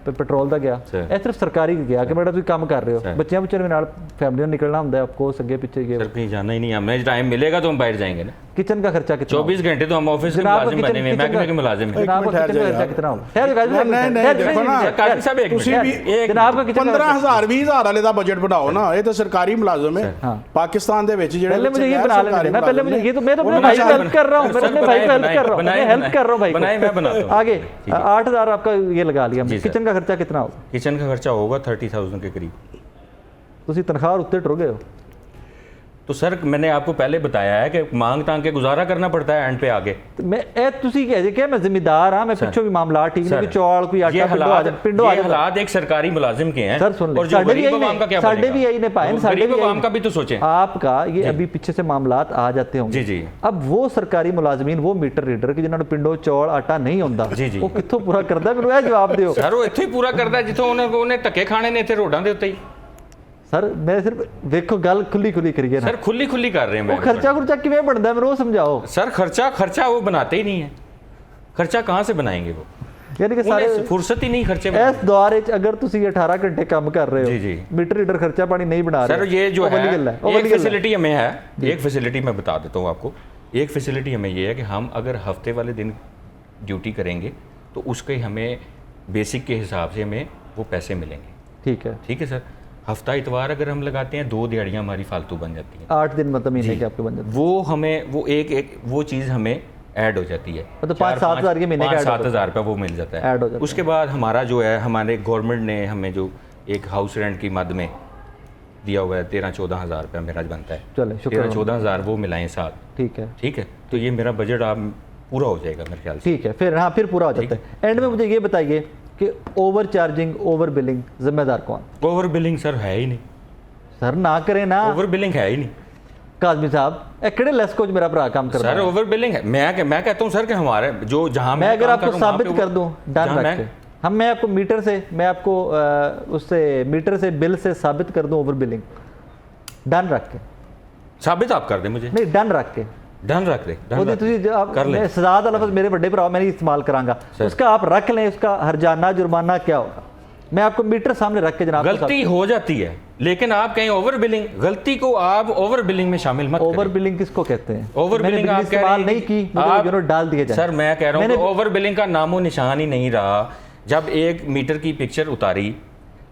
ਪੈਟਰੋਲ ਦਾ ਗਿਆ। Sir। ਇਹ ਸਿਰਫ ਸਰਕਾਰੀ ਗਿਆ ਕਿ ਮੇਰਾ ਤੁਸੀਂ ਕੰਮ ਕਰ ਰਹੇ ਹੋ, Sir। ਬੱਚਿਆਂ ਬੱਚਿਆਂ ਦੇ ਨਾਲ ਫੈਮਿਲੀ ਨਾਲ ਨਿਕਲਣਾ ਹੁੰਦਾ ਹੈ, ਆਪਕੋ ਅੱਗੇ ਪਿੱਛੇ ਗਏ। सर कहीं जाना ही नहीं, हमें टाइम मिलेगा तो हम बाहर जाएंगे ना। किचन का खर्चा कितना? 24 घंटे तो हम ऑफिस के जनाब, मुलाजिम किचन- बने हुए हैं, किचन महकमे का- के मुलाजिम हैं। जनाब का ठहर किचन का जाओ खर्चा यार। कितना होगा? ठहर जाओ, नहीं, देखो ना, काफी साहब एक ਤੁਸੀਂ मिनट, ਵੀ एक जनाब का किचन का 15,000 20,000 ਵਾਲੇ ਦਾ ਬਜਟ ਬਣਾਓ ਨਾ, ਇਹ ਤਾਂ ਸਰਕਾਰੀ ਮੁਲਾਜ਼ਮ ਹੈ। हाँ। पाकिस्तान ਦੇ ਵਿੱਚ ਜਿਹੜੇ पहले मुझे ये गैर बना लेने सरकारी देना, पहले मुझे ये तो मैं तो अपने उन्होंने भाई को बनाए- हेल्प कर रहा हूँ, मैं सर, अपने भाई को हेल्प बनाए- कर रहा हूँ, मैं बनाए- हेल्प कर रहा हूँ भाई बनाए, मैं बनाता हूँ। आगे 8,000 आपका ये लगा लिया हमने। जी, सर। किचन का खर्चा कितना होगा? किचन का खर्चा होगा 30,000 के करीब। ਤੁਸੀਂ ਤਨਖਾਹ ਉੱਤੇ ਟੁਰ ਗਏ ਹੋ। तो सर मैंने आपको पहले बताया है कि मांग तांग के गुजारा करना पड़ता है एंड पे आगे। ਤੇ ਮੈਂ ਇਹ ਤੁਸੀਂ ਕਹਿ ਜੇ ਕਿ ਮੈਂ ਜ਼ਿੰਮੇਦਾਰ ਹਾਂ, ਮੈਂ ਪਿੱਛੋਂ ਵੀ ਮਾਮਲਾ ਠੀਕ ਨਹੀਂ सर, ਕਿ ਚੌਲ ਕੋਈ ये ਆਟਾ ਪਿੰਡੋਂ ਆ ਜਾ ਪਿੰਡੋਂ ਆ ये जा। हालात एक सरकारी मुलाजिम के हैं। सर सुन ले, और जो साढ़े भी गरीब यही आवाम का ने, क्या साढ़े बनेगा? भी यही ने पाए, वो साढ़े गरीब भी आवाम यही का भी तो सोचें। आपका ये अभी पीछे से मामलात आ जाते होंगे। जी, जी। अब वो सरकारी मुलाजमीन, वो मीटर रीडर कि जिन्होंने पिंडों चौल आटा नहीं ਹੁੰਦਾ, जी, जी। ਉਹ ਕਿੱਥੋਂ ਪੂਰਾ ਕਰਦਾ? ਮੈਨੂੰ ਇਹ ਜਵਾਬ ਦਿਓ। ਸਰ ਉਹ ਇੱਥੇ ਹੀ ਪੂਰਾ ਕਰਦਾ ਜਿੱਥੋਂ ਉਹਨੇ ਧੱਕੇ ਖਾਣੇ ਨੇ ਇੱਥੇ ਰੋਡਾਂ ਦੇ ਉੱਤੇ ਹੀ। ਸਰ ਮੈਂ ਸਿਰਫ ਵੇਖੋ ਗੱਲ ਖੁੱਲੀ ਖੁੱਲੀ ਕਰੀਏ ਨਾ। सर खुली खुली कर रहे हैं। ਉਹ ਖਰਚਾ ਖੁਰਚਾ ਕਿਵੇਂ ਬਣਦਾ ਮੈਨੂੰ ਉਹ ਸਮਝਾਓ। सर खर्चा वो बनाते ही नहीं है। खर्चा कहाँ से बनाएंगे वो? ਯਾਨੀ ਕਿ ਸਾਰੇ उन्हें फुर्सत ही नहीं खर्चे में। ਇਸ ਦੌਰ ਵਿੱਚ ਅਗਰ ਤੁਸੀਂ 18 ਘੰਟੇ ਕੰਮ ਕਰ ਰਹੇ जी, ਹੋ, जी। मीटर रीडर खर्चा पानी नहीं बना रहे, सर ये जो वो है वाली गल्ल वो एक वाली गल्ल है। फैसिलिटी हमें है, एक फैसिलिटी मैं बता देता हूँ आपको। एक फैसिलिटी हमें ये है कि हम अगर हफ्ते वाले दिन ड्यूटी करेंगे तो उसके हमें बेसिक के हिसाब से हमें वो पैसे मिलेंगे। ठीक है, ठीक है सर। हफ्ता इतवार अगर हम लगाते हैं 2 दिहाड़ियाँ हमारी फालतू बन जाती हैं। 8 दिन मतलब महीने के आपके बन जाते वो हमें वो एक वो चीज़ हमें ऐड हो जाती है। मतलब 5-7 हज़ार के महीने का add 5-7 हज़ार रुपये वो मिल जाता है। ऐड हो जाता है। उसके बाद हमारा जो है हमारे गवर्नमेंट ने हमें जो एक हाउस रेंट की मद में दिया हुआ है 13-14 हज़ार रुपया मेरा बनता है। चले शुक्र 13-14 हज़ार वो मिलाएं साथ। ठीक है, ठीक है, तो ये मेरा बजट आप पूरा हो जाएगा मेरे ख्याल से। ठीक है, फिर हाँ फिर पूरा हो जाता है। एंड में मुझे ये बताइए कि ओवर चार्जिंग, ओवर बिलिंग जिम्मेदार कौन? ओवर बिलिंग सर है ही नहीं। सर ना करें ना ओवर बिलिंग है ही नहीं काजमी साहब, ए किहड़े लेस्को च मेरा भरा काम करता सर। है? ओवर बिलिंग है। मैं कहता हूँ सर कि हमारे जो जहाँ मैं अगर काम आपको कर रहा हूँ, साबित वहाँ कर पे दूं डन जहाँ रख के, हम मैं आपको मीटर से, मैं आपको उससे मीटर से बिल से साबित कर दूं ओवर बिलिंग, डन रख के, साबित आप कर दें मुझे। नहीं डन रख के डन रख दे, डन ਉਹਦੀ रख ਤੁਸੀਂ दे। आप कर ले। मैं सजा ਦਾ लफ्ज़ मेरे बड़े भरा मैं नहीं इस्तेमाल करांगा, उसका आप रख लें, उसका हरजाना जुर्माना क्या होगा, मैं आपको मीटर सामने रख के जनाब गलती हो जाती है लेकिन आप कहीं ओवर बिलिंग, गलती को आप ओवर बिलिंग में शामिल मत ओवर करें। बिलिंग किसको कहते हैं? ओवर मैंने बिलिंग बिजली आप कह इस्तेमाल रहे नहीं हैं की, कि मुझे आप- यूनिट डाल दिए जाए। सर मैं कह रहा हूँ मैंने- ओवर बिलिंग का नामो निशान ही नहीं रहा। जब एक मीटर की पिक्चर उतारी,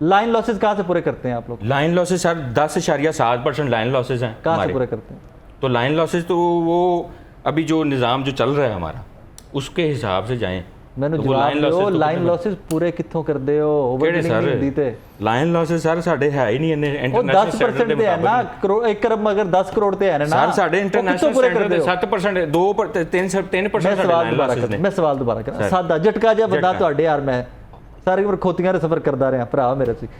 लाइन लॉसेस कहाँ से पूरे करते हैं आप लोग? Line losses sir 10.7% line losses हैं कहाँ से हमारे। पूरे करते हैं? तो लाइन लॉसेस तो वो अभी जो निज़ाम जो चल रहा है हमारा उसके हिसाब से जाएं। मैंने तो वो जवाब line दियो, losses तो लाइन कितने- लॉसेस पूरे कित्थों करदे हो? ओवर ਕਿਹੜੇ बिलिंग नहीं होंदी ते सर लाइन लॉसेस सर ਸਾਡੇ ਹੈ ਹੀ ਨਹੀਂ ਇੰਨੇ ਉਹ ਇੰਟਰਨੈਸ਼ਨਲ 10% ਤੇ ਹੈ ਨਾ, ਕਰੋੜ 1 ਕਰਮ ਅਗਰ 10 ਕਰੋੜ ਤੇ ਹੈ ਨਾ ਸਰ ਸਾਡੇ ਉਹ ਇੰਟਰਨੈਸ਼ਨਲ ਕਿੱਥੋਂ ਪੂਰੇ ਸਟੈਂਡਰਡ ਕਰਦੇ ਦੇ ਹੋ? 7% 2-3% ਮੈਂ ਸਾਡੇ ਸਵਾਲ ਲਾਈਨ ਦੁਬਾਰਾ ਲॉसेस ਕਰਾਂ, ਨੇ। ਮੈਂ ਸਵਾਲ ਦੁਬਾਰਾ ਕਰਾਂ, ਸਾਦਾ ਝਟਕਾ ਜਿਹਾ ਬੰਦਾ ਝਟਕਾ। ਤੁਹਾਡੇ ਯਾਰ, ਮੈਂ ਸਾਰੀ ਉਮਰ ਖੋਤੀਆਂ ਦੇ ਸਫ਼ਰ ਕਰਦਾ ਰਿਹਾ ਭਰਾ मेरे से,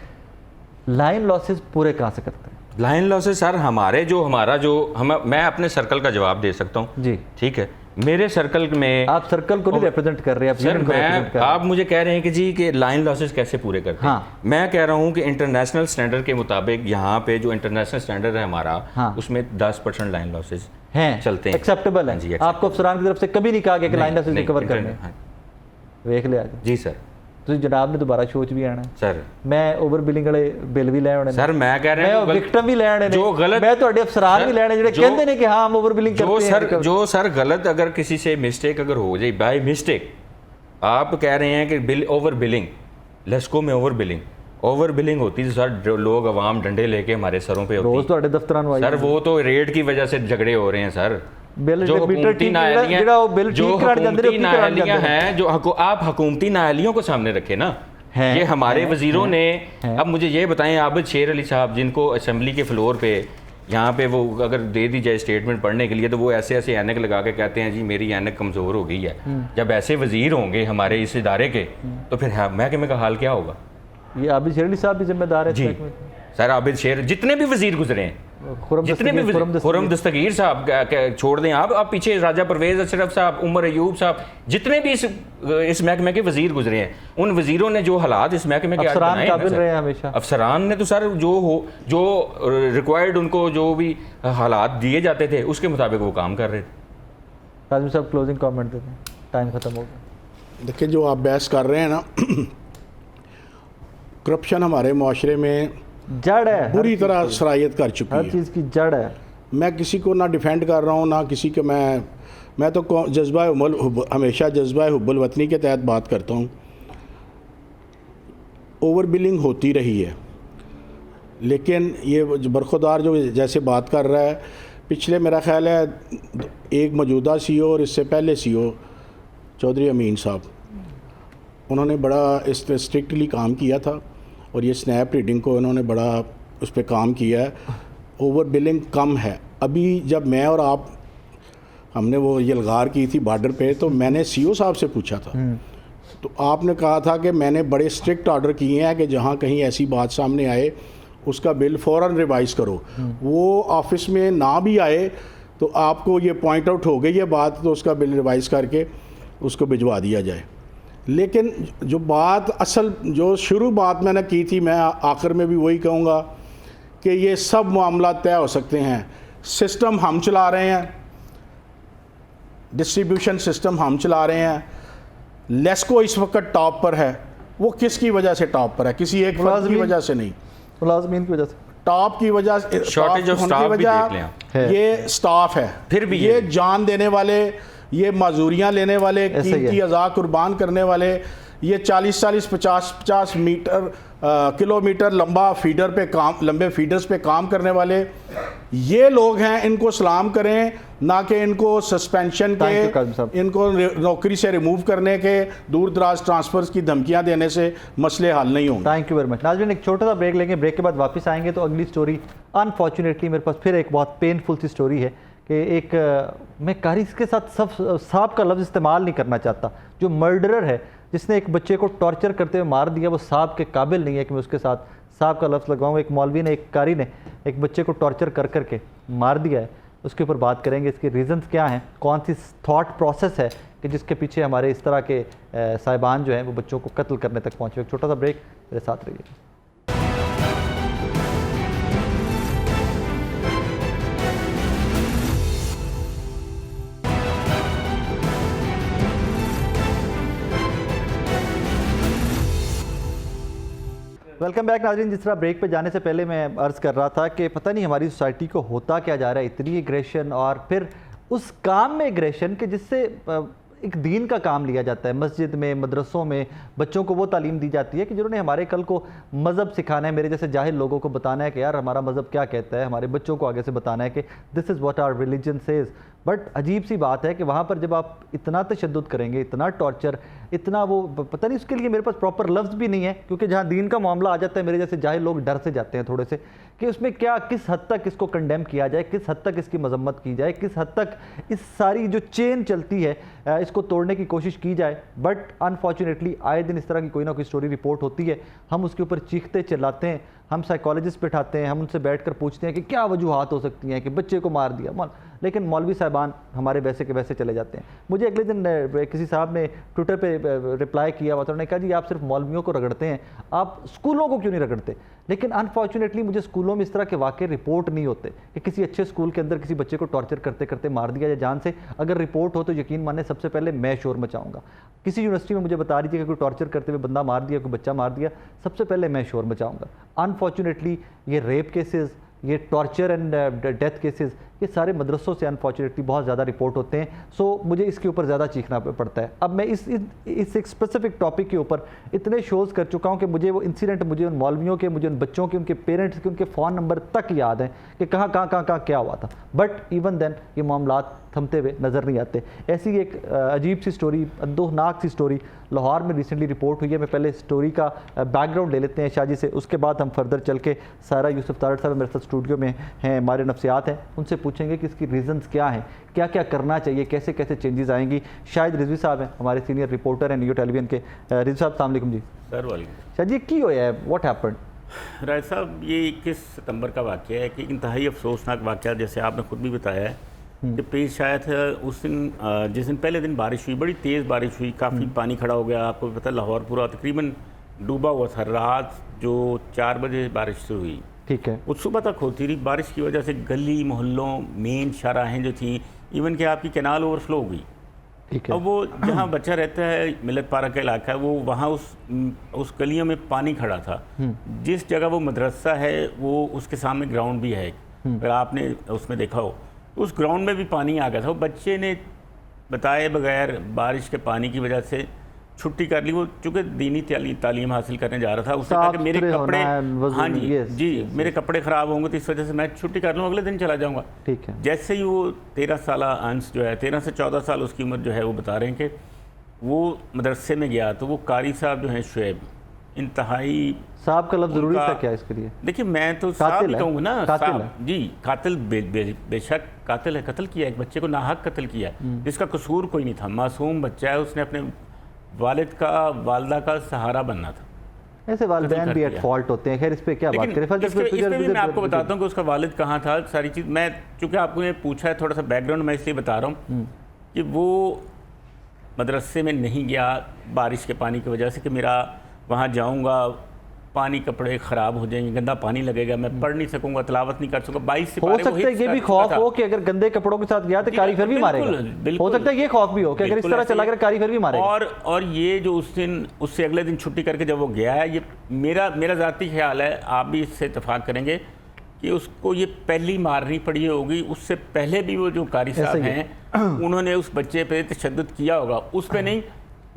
लाइन लॉसेस पूरे कहाँ से करते हैं? लाइन लॉसेस सर हमारा जो हम मैं अपने सर्कल का जवाब दे सकता हूँ जी ठीक है। मेरे सर्कल में आप सर्कल को नहीं रिप्रेजेंट कर रहे, आप सर यूनियन को represent कर मैं रहे हैं। आप मुझे कह रहे हैं कि जी कि लाइन लॉसेस कैसे पूरे करते हैं। हाँ। मैं कह रहा हूँ कि इंटरनेशनल स्टैंडर्ड के मुताबिक यहाँ पे जो इंटरनेशनल स्टैंडर्ड है हमारा, हाँ। उसमें 10% लाइन लॉसेस हैं, चलते हैं, एक्सेप्टेबल हाँ जी, है। acceptable। आपको अफसरान की तरफ से कभी नहीं कहा गया कि लाइन लॉसेस नहीं, रिकवर इंटरनेट- करने हैं? हाँ। वेख लिया जी सर। ਤੁਸੀਂ ਜਨਾਬ ਨੇ ਦੁਬਾਰਾ ਸ਼ੋਅ 'ਚ ਵੀ ਆਣਾ सर ਮੈਂ ਓਵਰ ਬਿਲਿੰਗ ਵਾਲੇ ਬਿੱਲ ਵੀ ਲੈ ਆਉਣੇ ਨੇ सर मैं कह ਮੈਂ रहा ਉਹ हूँ ਵਿਕਟਮ ਵੀ ਲੈ ਆਉਣੇ ਨੇ जो गलत ਮੈਂ ਤੁਹਾਡੇ ਅਫਸਰਾਨ ਵੀ ਲੈਣੇ ਜਿਹੜੇ जो- ਕਹਿੰਦੇ ਨੇ ਕਿ ਹਾਂ ਹਮ ਓਵਰ ਬਿਲਿੰਗ जो करते हैं सर recover। जो सर गलत अगर किसी से मिस्टेक अगर हो जाए बाय मिस्टेक, आप कह रहे हैं कि बिल ओवर बिलिंग, लेस्को में ओवर बिलिंग होती है सर, जो लोग अवाम डंडे लेके हमारे सरों पे होती ਰੋਜ਼ ਤੁਹਾਡੇ ਦਫ਼ਤਰਾਂ ਨੂੰ ਆਈ सर वो तो रेट की वजह से झगड़े हो रहे हैं सर। ਬਿੱਲ जो ਮੀਟਰ हुकूमती ਠੀਕ नालियाँ ਜਿਹੜਾ ਉਹ ਬਿੱਲ जो ਠੀਕ ਕਰਾਉਣ ਜਾਂਦੇ ਨੇ ਉਹ हुकूमती ਕੀ ਕਰਾਉਣ नालियाँ ਜਾਂਦੇ ਨੇ हैं जो आप हुकूमती नालियों को सामने रखे ना, हैं, ये हमारे हैं, वजीरों हैं, ने हैं। अब मुझे ये बताएं, आबिद शेर अली साहब जिनको असेंबली के फ्लोर पे यहाँ पे वो अगर दे दी जाए स्टेटमेंट पढ़ने के लिए, तो वो ऐसे ऐसे ऐनक लगा के कहते हैं जी मेरी ऐनक कमज़ोर हो गई है। जब ऐसे वजीर होंगे हमारे इस इदारे के, तो फिर महकमे का हाल क्या होगा? ये आबिद शेर अली साहब भी जिम्मेदार है जी इस महकमे के। सर आबिद शेर, जितने भी वजीर गुजरे हैं, खुरम जितने भी दस्तगीर, खुरम दस्तगीर साहब छोड़ दें आप पीछे राजा परवेज अशरफ साहब, उमर अयूब साहब, जितने भी इस महकमे के वजीर गुजरे हैं, उन वजीरों ने जो हालात इस महकमे के आज अफसरान बनाए हैं ना काबिल सर, रहे हैं हमेशा। अफसरान ने तो सर जो रिक्वायर्ड उनको जो भी हालात दिए जाते थे उसके मुताबिक वो काम कर रहे थे। राजवी साहब क्लोजिंग कमेंट देते हैं, टाइम खत्म हो गया। देखिए जो आप बहस कर रहे हैं ना, करप्शन हमारे माशरे में जड़ है, बुरी तरह सरायत कर चुकी हर है। चीज़ की जड़ है। मैं किसी को ना डिफेंड कर रहा हूँ ना किसी के, मैं तो जज्बा हमेशा जज्बा हुब्बुल वतनी के तहत बात करता हूँ। ओवर बिलिंग होती रही है, लेकिन ये बरखुरदार जो जैसे बात कर रहा है, पिछले मेरा ख्याल है एक मौजूदा सीईओ और इससे पहले सीईओ चौधरी अमीन साहब, उन्होंने बड़ा इस पर स्ट्रिक्टली काम किया था और ये स्नैप रीडिंग को उन्होंने बड़ा उस पर काम किया है। ओवर बिलिंग कम है। अभी जब मैं और आप हमने वो यलगार की थी बॉर्डर पे, तो मैंने सीईओ साहब से पूछा था, तो आपने कहा था कि मैंने बड़े स्ट्रिक्ट ऑर्डर किए हैं कि जहाँ कहीं ऐसी बात सामने आए उसका बिल फ़ौरन रिवाइज़ करो। वो ऑफिस में ना भी आए तो आपको ये पॉइंट आउट हो गई है बात, तो उसका बिल रिवाइज़ करके उसको भिजवा दिया जाए। लेकिन जो बात असल जो शुरू बात मैंने की थी, मैं आखिर में भी वही कहूँगा कि ये सब मामला तय हो सकते हैं। सिस्टम हम चला रहे हैं, डिस्ट्रीब्यूशन सिस्टम हम चला रहे हैं। लेस्को इस वक्त टॉप पर है, वो किसकी वजह से टॉप पर है? किसी एक फर्द की वजह से नहीं, मुलाजमीन की वजह से। टॉप की वजह से, शॉर्टेज ऑफ स्टाफ भी देख लें है। ये स्टाफ है, फिर भी ये जान देने वाले, ये मजदूरियां लेने वाले, ऐसे ही है। कीमती अज़ा कुर्बान करने वाले, ये 40-40 50-50 मीटर किलोमीटर लंबा फीडर पे काम, लंबे फीडर्स पे काम करने वाले ये लोग हैं। इनको सलाम करें, ना कि इनको सस्पेंशन Thank you, काज़ी के, साहब। इनको नौकरी से रिमूव करने के, दूर दराज ट्रांसफर्स की धमकियां देने से मसले हल नहीं होंगे। Thank you very much. नाज़रीन एक छोटा सा ब्रेक लेंगे, ब्रेक के बाद वापस आएंगे तो अगली स्टोरी अनफॉर्चुनेटली मेरे पास फिर एक बहुत पेनफुल सी स्टोरी है कि एक मैं कारी के साथ सांप का लफ्ज़ इस्तेमाल नहीं करना चाहता, जो मर्डरर है जिसने एक बच्चे को टॉर्चर करते हुए मार दिया, वो सांप के काबिल नहीं है कि मैं उसके साथ सांप का लफ्ज़ लगवाऊँ। एक मौलवी ने, एक कारी ने एक बच्चे को टॉर्चर कर करके मार दिया है, उसके ऊपर बात करेंगे। इसके रीज़न्स क्या हैं, कौन सी थॉट प्रोसेस है कि जिसके पीछे हमारे इस तरह के साहिबान जो हैं वो बच्चों को कत्ल करने तक पहुँचे। एक छोटा सा ब्रेक, मेरे साथ रहिए। वेलकम बैक नाज़रीन। जिस तरह ब्रेक पे जाने से पहले मैं अर्ज़ कर रहा था कि पता नहीं हमारी सोसाइटी को होता क्या जा रहा है, इतनी एग्रेशन, और फिर उस काम में एग्रेशन कि जिससे एक दीन का काम लिया जाता है। मस्जिद में, मदरसों में बच्चों को वो तालीम दी जाती है कि जिन्होंने हमारे कल को मज़हब सिखाना है, मेरे जैसे जाहिल लोगों को बताना है कि यार हमारा मज़हब क्या कहता है, हमारे बच्चों को आगे से बताना है कि this is what our religion says. But अजीब सी बात है कि वहाँ पर जब आप इतना तशद्दुद करेंगे, इतना टॉर्चर, इतना वो पता नहीं, उसके लिए मेरे पास प्रॉपर लफ्ज़ भी नहीं है, क्योंकि जहाँ दीन का मामला आ जाता है मेरे जैसे जाहिल लोग डर से जाते हैं थोड़े से कि उसमें क्या, किस हद तक इसको कंडेम किया जाए, किस हद तक इसकी मजम्मत की जाए, किस हद तक इस सारी जो चेन चलती है इसको तोड़ने की कोशिश की जाए। बट अनफॉर्चुनेटली आए दिन इस तरह की कोई ना कोई स्टोरी रिपोर्ट होती है, हम उसके ऊपर चीखते चिल्लाते हैं, हम साइकोलॉजिस्ट बैठाते हैं, हम उनसे बैठकर पूछते हैं कि क्या वजूहात हो सकती हैं कि बच्चे को मार दिया। लेकिन मौलवी साहबान हमारे वैसे के वैसे चले जाते हैं। मुझे अगले दिन किसी साहब ने ट्विटर पे रिप्लाई किया हुआ था, उन्होंने कहा जी आप सिर्फ मौलवियों को रगड़ते हैं, आप स्कूलों को क्यों नहीं रगड़ते? लेकिन अनफॉर्चुनेटली मुझे स्कूलों में इस तरह के वाक़े रिपोर्ट नहीं होते कि किसी अच्छे स्कूल के अंदर किसी बच्चे को टॉर्चर करते करते मार दिया या जान से। अगर रिपोर्ट हो तो यकीन माने सबसे पहले मैं शोर मचाऊंगा। किसी यूनिवर्सिटी में मुझे बता रही थी कि कोई टॉर्चर करते हुए बंदा मार दिया, कोई बच्चा मार दिया, सबसे पहले मैं शोर मचाऊंगा। अनफॉर्चुनेटली ये रेप केसेस, ये टॉर्चर एंड डेथ केसेस, ये सारे मदरसों से अनफॉर्चुनेटली बहुत ज़्यादा रिपोर्ट होते हैं। सो मुझे इसके ऊपर ज़्यादा चीखना पड़ता है। अब मैं इस एक स्पेसिफिक टॉपिक के ऊपर इतने शोज़ कर चुका हूँ कि मुझे वो इंसिडेंट, मुझे उन मौलवियों के, मुझे उन बच्चों के, उनके पेरेंट्स के, उनके फ़ोन नंबर तक याद हैं कि कहाँ क्या हुआ था। बट इवन देन ये मामलात थमते हुए नज़र नहीं आते। ऐसी एक अजीब सी स्टोरी, अंदोहनाक सी स्टोरी लाहौर में रिसेंटली रिपोर्ट हुई है। मैं पहले स्टोरी का बैकग्राउंड ले लेते हैं शाजी से, उसके बाद हम फर्दर चल के सारा यूसुफ तारड़ साहब मेरे साथ स्टूडियो में हैं, हमारे नफ्सियात हैं, उनसे पूछेंगे कि इसकी रीज़न्स क्या हैं, क्या क्या करना चाहिए, कैसे कैसे चेंजेस आएंगी। शायद रिजवी साहब हैं हमारे सीनियर रिपोर्टर हैं न्यू टेलीविजन के। रिजवी साहब अस्सलाम वालेकुम जी। सर वालेकुम। शाह जी की होया है, व्हाट हैपेंड? राय साहब, ये 21 सितंबर का वाक़या है कि इंतहाई अफसोसनाक वाक़या, जैसे आपने खुद भी बताया है कि पेश आया था उस दिन, जिस दिन पहले दिन बारिश हुई, बड़ी तेज़ बारिश हुई, काफ़ी पानी खड़ा हो गया। आपको पता है लाहौर पूरा तकरीबन डूबा हुआ था। रात जो 4 बजे बारिश शुरू हुई, ठीक है, वो सुबह तक होती रही। बारिश की वजह से गली मोहल्लों, मेन शाहराहें जो थी, इवन कि आपकी कैनाल ओवरफ्लो हो गई। ठीक है। अब वो जहाँ बच्चा रहता है, मिलत पारा का इलाका है, वो वहाँ उस गलियों में पानी खड़ा था। जिस जगह वो मदरसा है वो उसके सामने ग्राउंड भी है, अगर आपने उसमें देखा हो, उस ग्राउंड में भी पानी आ गया था। वो बच्चे ने बताए बगैर बारिश के पानी की वजह से छुट्टी कर ली। वो चूँकि दीनी तालीम हासिल करने जा रहा था, उसने कहा कि मेरे कपड़े, हाँ जी, मेरे कपड़े ख़राब होंगे तो इस वजह से मैं छुट्टी कर लूँ, अगले दिन चला जाऊँगा। ठीक है। जैसे ही वो 13 साल अंश जो है, 13 से 14 साल उसकी उम्र जो है, वो बता रहे हैं कि वो मदरसे में गया तो वो कारी साहब जो हैं शुएब, इंतहाई साहब का लफ्ज़ ज़रूरी था क्या इसके लिए? देखिए मैं तो साहब ही कहूँगा ना, कातिल साहब है। जी, कातिल बेशक कातिल है, कत्ल किया, एक बच्चे को नाहक कत्ल किया, जिसका कसूर कोई नहीं था, मासूम बच्चा है, उसने अपने वालिद का, वालदा का सहारा बनना था। ऐसे वालिदैन भी एट फॉल्ट होते हैं। खैर इस पे क्या बात करें, इस पे भी मैं आपको बताता हूँ कि उसका वालिद कहाँ था, सारी चीज़। मैं चूँकि आपको ने पूछा है, थोड़ा सा बैकग्राउंड मैं इसलिए बता रहा हूँ कि वो मदरसे में नहीं गया बारिश के पानी की वजह से कि मेरा वहाँ जाऊँगा, पानी, कपड़े ख़राब हो जाएंगे, गंदा पानी लगेगा, मैं पढ़ नहीं सकूँगा, तिलावत नहीं कर सकूँगा। 22 से हो सकता है ये भी खौफ हो कि अगर गंदे कपड़ों के साथ गया तो कारी फिर भी मारेगा। हो सकता है ये खौफ भी हो कि अगर इस तरह चला गया कारी फिर भी मारेगा। और ये जो उस दिन, उससे अगले दिन छुट्टी करके जब वो गया है, ये मेरा ज़ाती ख्याल है, आप भी इससे इत्तेफाक करेंगे कि उसको ये पहली मारनी पड़ी होगी। उससे पहले भी वो जो कारी साहब हैं उन्होंने उस बच्चे पे तशद्दुद किया होगा, उस पे नहीं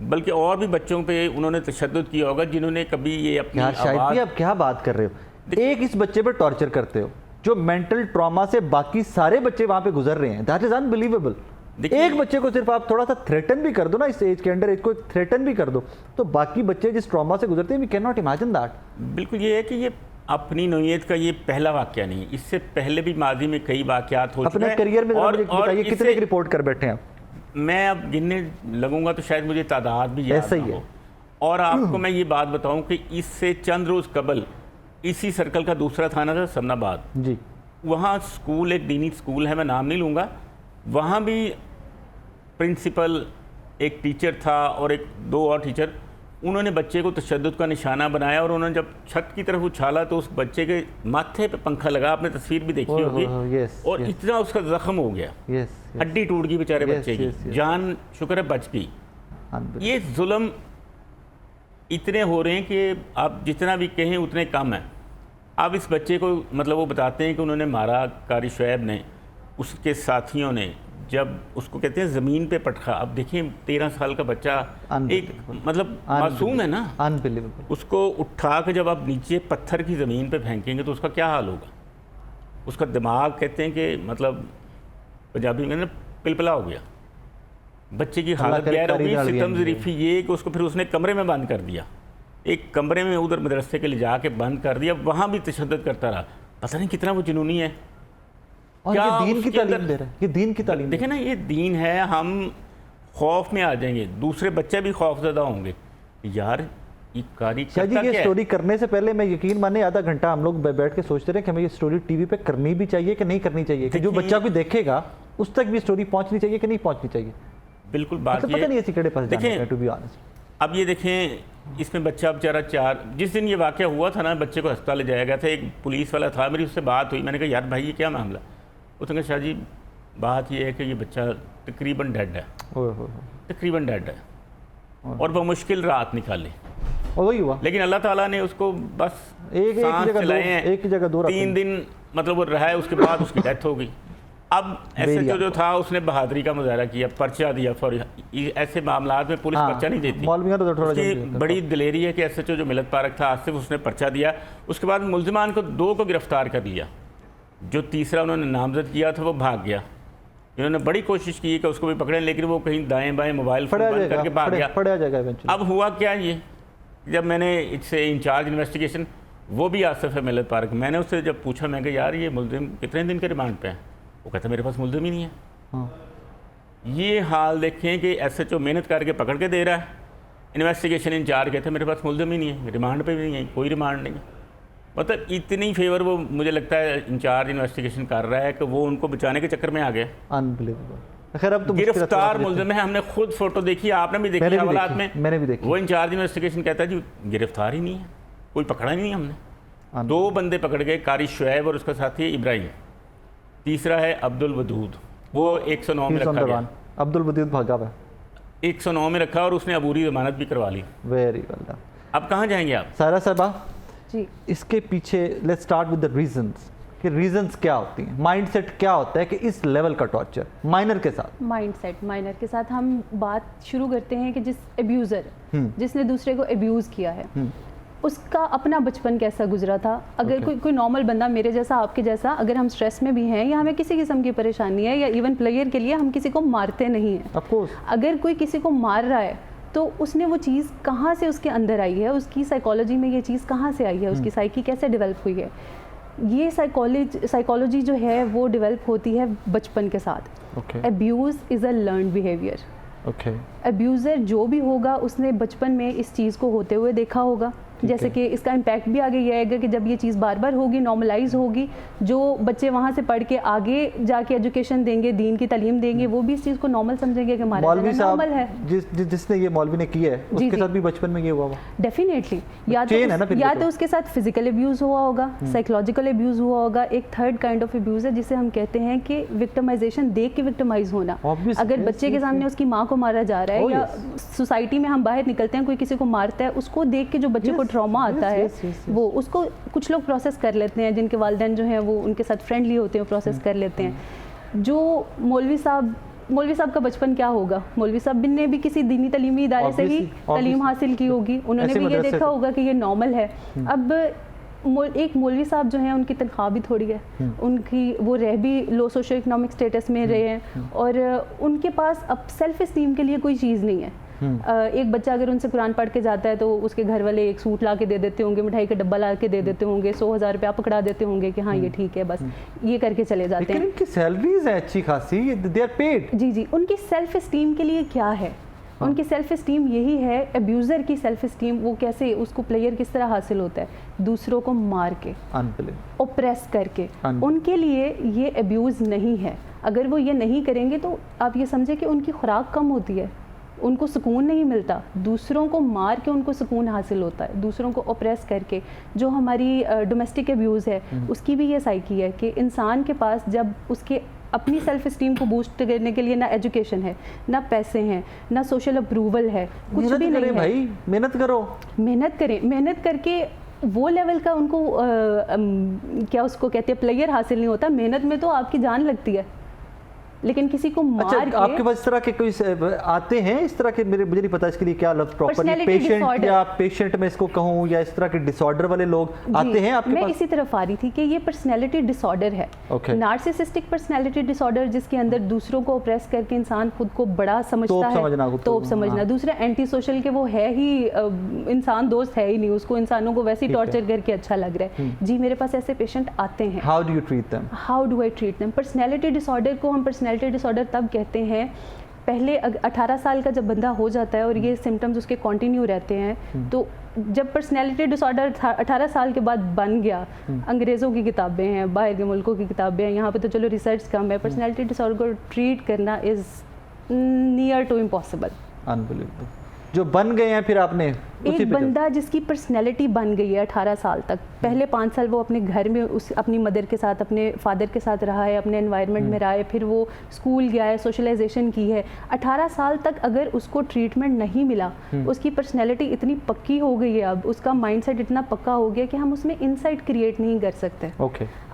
बल्कि और भी बच्चों पे उन्होंने तशद्दुद किया होगा जिन्होंने कभी ये अपनी शायद आप क्या बात कर रहे हो? एक इस बच्चे पे टॉर्चर करते हो जो मेंटल ट्रॉमा से बाकी सारे बच्चे वहां पे गुजर रहे हैं, दैट इज अनबिलीवेबल। एक बच्चे को सिर्फ आप थोड़ा सा थ्रेटन भी कर दो ना, इस एज के अंडर एज को थ्रेटन भी कर दो, तो बाकी बच्चे जिस ट्रॉमा से गुजरते हैं, we can not imagine that. बिल्कुल, ये है कि ये अपनी नौयत का ये पहला वाकया नहीं, इससे पहले भी माजी में कई वाकयात हो चुके हैं। अपने करियर में बताइए कितने रिपोर्ट कर बैठे हैं आप? मैं अब गिनने लगूंगा तो शायद मुझे तादाद भी याद ना हो। और आपको मैं ये बात बताऊं कि इससे चंद रोज़ कबल इसी सर्कल का दूसरा थाना था समनाबाद जी, वहाँ स्कूल, एक दीनी स्कूल है, मैं नाम नहीं लूँगा, वहाँ भी प्रिंसिपल, एक टीचर था और एक 2 और टीचर, उन्होंने बच्चे को तशद्दुद का निशाना बनाया और उन्होंने जब छत की तरफ उछाला तो उस बच्चे के माथे पे पंखा लगा, आपने तस्वीर भी देखी होगी, और इतना उसका जख्म हो गया, हड्डी टूट गई बेचारे बच्चे की, जान शुक्र है बच गई। ये जुल्म इतने हो रहे हैं कि आप जितना भी कहें उतने कम है। अब इस बच्चे को मतलब वो बताते हैं कि उन्होंने मारा, कारी शुएब ने, उसके साथियों ने, जब उसको कहते हैं ज़मीन पे पटखा। अब देखिए 13 साल का बच्चा, एक मतलब मासूम है ना, अनबिलीवेबल, उसको उठा के जब आप नीचे पत्थर की ज़मीन पे फेंकेंगे तो उसका क्या हाल होगा? उसका दिमाग कहते हैं कि मतलब पंजाबी में ना पिलपिला हो गया, बच्चे की हालत गैर हो गई। सितम ज़रीफ़ी ये कि उसको फिर उसने कमरे में बंद कर दिया, एक कमरे में उधर मदरसे के ले जा के बंद कर दिया, वहाँ भी तशद्दुद करता रहा। पता नहीं कितना वो जुनूनी है। और क्या ये दीन की तालीम दे रहा है, ये दीन की तालीम देखे ना, ये दीन है। हम खौफ में आ जाएंगे, दूसरे बच्चे भी खौफज़दा होंगे। यार ये कारी शाह जी, ये स्टोरी करने से पहले मैं यकीन माने आधा घंटा हम लोग बैठ के सोचते रहे कि हमें ये स्टोरी टीवी पे करनी भी चाहिए कि नहीं करनी चाहिए, कि जो बच्चा भी देखेगा उस तक भी स्टोरी पहुंचनी चाहिए कि नहीं पहुंचनी चाहिए? बिल्कुल बात मतलब ये पता नहीं ऐसी कड़े फंस जाने देखें, का, टू बी ऑनेस्ट। अब ये देखें, इसमें बच्चा बेचारा जिस दिन ये वाक़या हुआ था ना, बच्चे को अस्पताल ले जाया गया था, एक पुलिस वाला था, मेरी उससे बात हुई, मैंने कहा यार भाई ये क्या मामला? उसने कहा शाह जी बात ये है कि ये बच्चा तकरीबन डेड है, तकरीबन डेड है, और वो मुश्किल रात निकाली, और वही हुआ। लेकिन अल्लाह ताला ने उसको बस एक सांस जगह चलाए हैं, एक जगह दो 3 दिन मतलब वो रहा है, उसके बाद उसकी डेथ हो गई। अब SHO जो था उसने बहादुरी का मुजाहरा किया, पर्चा दिया फॉर ऐसे मामलात में पुलिस पर्चा नहीं देती। मौलवियाँ तो थोड़ा उसकी जल्दी बड़ी दिलेरी है कि SHO जो मिलत पारक था आसिफ, उसने पर्चा दिया। उसके बाद मुल्जिमान को 2 को गिरफ्तार कर लिया, जो तीसरा उन्होंने नामजद किया था वो भाग गया। इन्होंने बड़ी कोशिश की कि उसको भी पकड़ें, लेकिन वो कहीं दाएं बाएं मोबाइल फोन बंद करके भाग गया। पकड़ा जाएगा इवेंचुअली। अब हुआ क्या, ये जब मैंने इससे इंचार्ज इन्वेस्टिगेशन, वो भी आसिफ है मिलत पार्क, मैंने उससे जब पूछा, मैं कहा यार ये मुल्जिम कितने दिन के रिमांड पे है? वो कहता मेरे पास मुल्जिम ही नहीं है। हाँ। ये हाल देखें कि SHO मेहनत करके पकड़ के दे रहा है, इन्वेस्टिगेशन इंचार्ज कहते हैं मेरे पास मुल्जिम ही नहीं है, रिमांड पे भी नहीं है, कोई रिमांड नहीं है। मतलब इतनी फेवर वो मुझे लगता है इंचार्ज इन्वेस्टिगेशन कर रहा है कि वो उनको बचाने के चक्कर में आ गया। अनबिलीवेबल। खैर अब तो गिरफ्तार मुल्जिम है, हमने खुद फोटो देखी, आपने भी देखी हवालात में, मैंने भी देखी। वो इंचार्ज इन्वेस्टिगेशन कहता है जी गिरफ्तार ही नहीं है, कोई पकड़ा ही नहीं हमने। 2 बंदे पकड़ गए, कारी शुएब और उसका साथी इब्राहिम, तीसरा है अब्दुल वदूद, वो 109 में रखा गया। अब्दुल वदूद भागा हुआ, 109 में रखा और उसने अबूरी जमानत भी करवा ली। Very well done. अब कहाँ जाएंगे आप? सायरा साहबा जी, इसके पीछे let's start with the reasons, कि रीजंस क्या होती हैं, माइंडसेट क्या होता है कि इस लेवल का टॉर्चर माइनर के साथ? माइनर के साथ हम बात शुरू करते हैं कि जिस एब्यूज़र, जिसने दूसरे को एब्यूज़ किया है, उसका अपना बचपन कैसा गुजरा था। अगर कोई नॉर्मल बंदा मेरे जैसा, आपके जैसा, अगर हम स्ट्रेस में भी हैं या हमें किसी किस्म की परेशानी है, या इवन प्लेयर के लिए हम किसी को मारते नहीं हैं, ऑफ कोर्स, अगर कोई किसी को मार रहा है तो उसने वो चीज़ कहाँ से उसके अंदर आई है, उसकी साइकोलॉजी में ये चीज़ कहाँ से आई है, उसकी साइकी कैसे डेवलप हुई है। ये साइकोलॉजी जो है वो डेवलप होती है बचपन के साथ। Abuse is a learned behaviour. Abuser जो भी होगा उसने बचपन में इस चीज़ को होते हुए देखा होगा। जैसे कि इसका इम्पैक्ट भी आगे ये आएगा कि जब ये चीज़ बार बार होगी, नॉर्मलाइज होगी, जो बच्चे वहाँ से पढ़ के आगे जाके एजुकेशन देंगे, दीन की तालीम देंगे, वो भी इस चीज़ को नॉर्मल समझेंगे कि हमारे नॉर्मल है। जिसने ये मौलवी ने किया है उसके साथ भी बचपन में ये हुआ होगा डेफिनेटली, या तो उसके साथ फिजिकल एब्यूज़ हुआ होगा, साइकोलॉजिकल एब्यूज़ हुआ होगा। एक थर्ड काइंड ऑफ एब्यूज़ है जिसे हम कहते हैं कि विक्टिमाइजेशन, देख के विक्टिमाइज होना। अगर बच्चे के सामने उसकी माँ को मारा जा रहा है, या सोसाइटी में हम बाहर निकलते हैं, कोई किसी को मारता है, उसको देख के जो बच्चे को ट्रॉमा आता है, वो उसको कुछ लोग प्रोसेस कर लेते हैं, जिनके वालिदैन जो हैं वो उनके साथ फ्रेंडली होते हैं, प्रोसेस कर लेते हैं। जो मौलवी साहब का बचपन क्या होगा, मौलवी साहब ने भी किसी दीनी तालीमी इदारे से ही तालीम हासिल की होगी, उन्होंने भी ये देखा होगा कि ये नॉर्मल है। अब एक मौलवी साहब जो हैं उनकी तनख्वाह भी थोड़ी है, उनकी वो रह भी लो सोशो इकोनॉमिक स्टेटस में रहे हैं, और उनके पास अब सेल्फ इस्टीम के लिए कोई चीज़ नहीं है। एक बच्चा अगर उनसे कुरान पढ़ के जाता है तो उसके घर वाले एक सूट ला के दे देते होंगे, मिठाई का डब्बा ला के दे देते होंगे, 100,000 रुपया पकड़ा देते होंगे कि हाँ ये ठीक है, बस ये करके चले जाते हैं। इनकी सैलरीज है अच्छी खासी, दे आर पेड। जी, उनकी सेल्फ इस्टीम के लिए क्या है? उनकी सेल्फ इस्टीम यही है। एब्यूज़र की सेल्फ इस्टीम वो कैसे, उसको प्लेयर किस तरह हासिल होता है? दूसरों को मार के, ओप्रेस करके। उनके लिए ये एब्यूज़ नहीं है। अगर वो ये नहीं करेंगे तो आप ये समझे कि उनकी खुराक कम होती है, उनको सुकून नहीं मिलता। दूसरों को मार के उनको सुकून हासिल होता है, दूसरों को ओप्रेस करके। जो हमारी डोमेस्टिक एब्यूज़ है उसकी भी ये साइकी है कि इंसान के पास जब उसके अपनी सेल्फ इस्टीम को बूस्ट करने के लिए ना एजुकेशन है, ना पैसे हैं, ना सोशल अप्रूवल है, कुछ भी नहीं है। भाई मेहनत करो, मेहनत करें, मेहनत करके वो लेवल का उनको क्या उसको कहते हैं प्लेयर हासिल नहीं होता। मेहनत में तो आपकी जान लगती है, लेकिन किसी को मार के। आपके पास इस तरह के कोई आते हैं इस तरह के, मुझे नहीं पता इसके लिए क्या लफ्ज़ प्रॉपर्ली, पेशेंट या पेशेंट में इसको कहूँ, या इस तरह के डिसऑर्डर वाले लोग आते हैं आपके पास? मैं इसी तरफ आ रही थी कि ये पर्सनैलिटी डिसऑर्डर है। नार्सिसिस्टिक पर्सनैलिटी डिसऑर्डर, जिसके अंदर दूसरों को ऑप्रेस करके इंसान खुद को बड़ा समझता है, तोप समझना। दूसरा एंटी सोशल के वो है ही इंसान दोस्त है ही नहीं, उसको इंसानों को वैसे ही टॉर्चर करके अच्छा लग रहा है। जी, मेरे पास ऐसे पेशेंट आते हैं। How do you treat them? How do I treat them? Personality disorder को हम पर्सनैलिटी डिसऑर्डर तब कहते हैं पहले 18 साल का जब बंदा हो जाता है और ये सिम्टम्स उसके कंटिन्यू रहते हैं, तो जब पर्सनैलिटी डिसऑर्डर 18 साल के बाद बन गया, अंग्रेज़ों की किताबें हैं, बाहर के मुल्कों की किताबें हैं, यहाँ पे तो चलो रिसर्च कम है, पर्सनैलिटी डिसऑर्डर को ट्रीट करना is near to impossible. Unbelievable. जो बन गए हैं फिर आपने एक बंदा जिसकी पर्सनैलिटी बन गई है 18 साल तक, पहले 5 साल वो अपने घर में अपनी मदर के साथ, अपने फादर के साथ रहा है, अपने एनवायरनमेंट में रहा है, फिर वो स्कूल गया है, सोशलाइजेशन की है, 18 साल तक अगर उसको ट्रीटमेंट नहीं मिला, उसकी पर्सनैलिटी इतनी पक्की हो गई है, अब उसका माइंडसेट इतना पक्का हो गया कि हम उसमें इनसाइट क्रिएट नहीं कर सकते।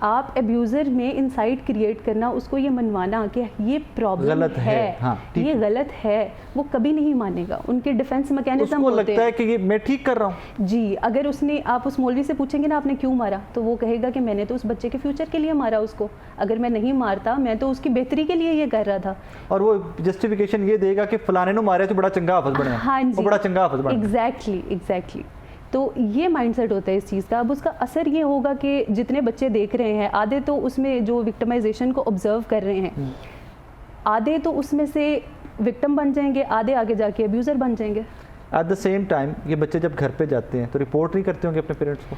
आप एब्यूज़र में इनसाइट क्रिएट करना, उसको ये मनवाना कि ये प्रॉब्लम है, ये गलत है, वो कभी नहीं मानेगा। उनके डिफेंस मैकेनिज्म होते हैं, लगता है कि ये मैं ठीक कर रहा हूँ जी। अगर उसने, आप उस मौलवी से पूछेंगे ना आपने क्यों मारा, तो वो कहेगा कि मैंने तो उस बच्चे के फ्यूचर के लिए मारा उसको, अगर मैं नहीं मारता मैं तो उसकी बेहतरी के लिए ये कर रहा था। और वो जस्टिफिकेशन ये देगा कि फलाने ने मारे तो बड़ा चंगा हाफिज बने। हाँ जी, बड़ा चंगा हाफिज बने। एग्जैक्टली। तो ये माइंडसेट होता है इस चीज़ का। अब उसका असर ये होगा कि जितने बच्चे देख रहे हैं, आधे तो उसमें जो विक्टिमाइजेशन को ऑब्जर्व कर रहे हैं, आधे तो उसमें से विक्टिम बन जाएंगे, आधे आगे जाके अब्यूज़र बन जाएंगे। एट द सेम टाइम ये बच्चे जब घर पे जाते हैं तो रिपोर्ट नहीं करते होंगे अपने पेरेंट्स को?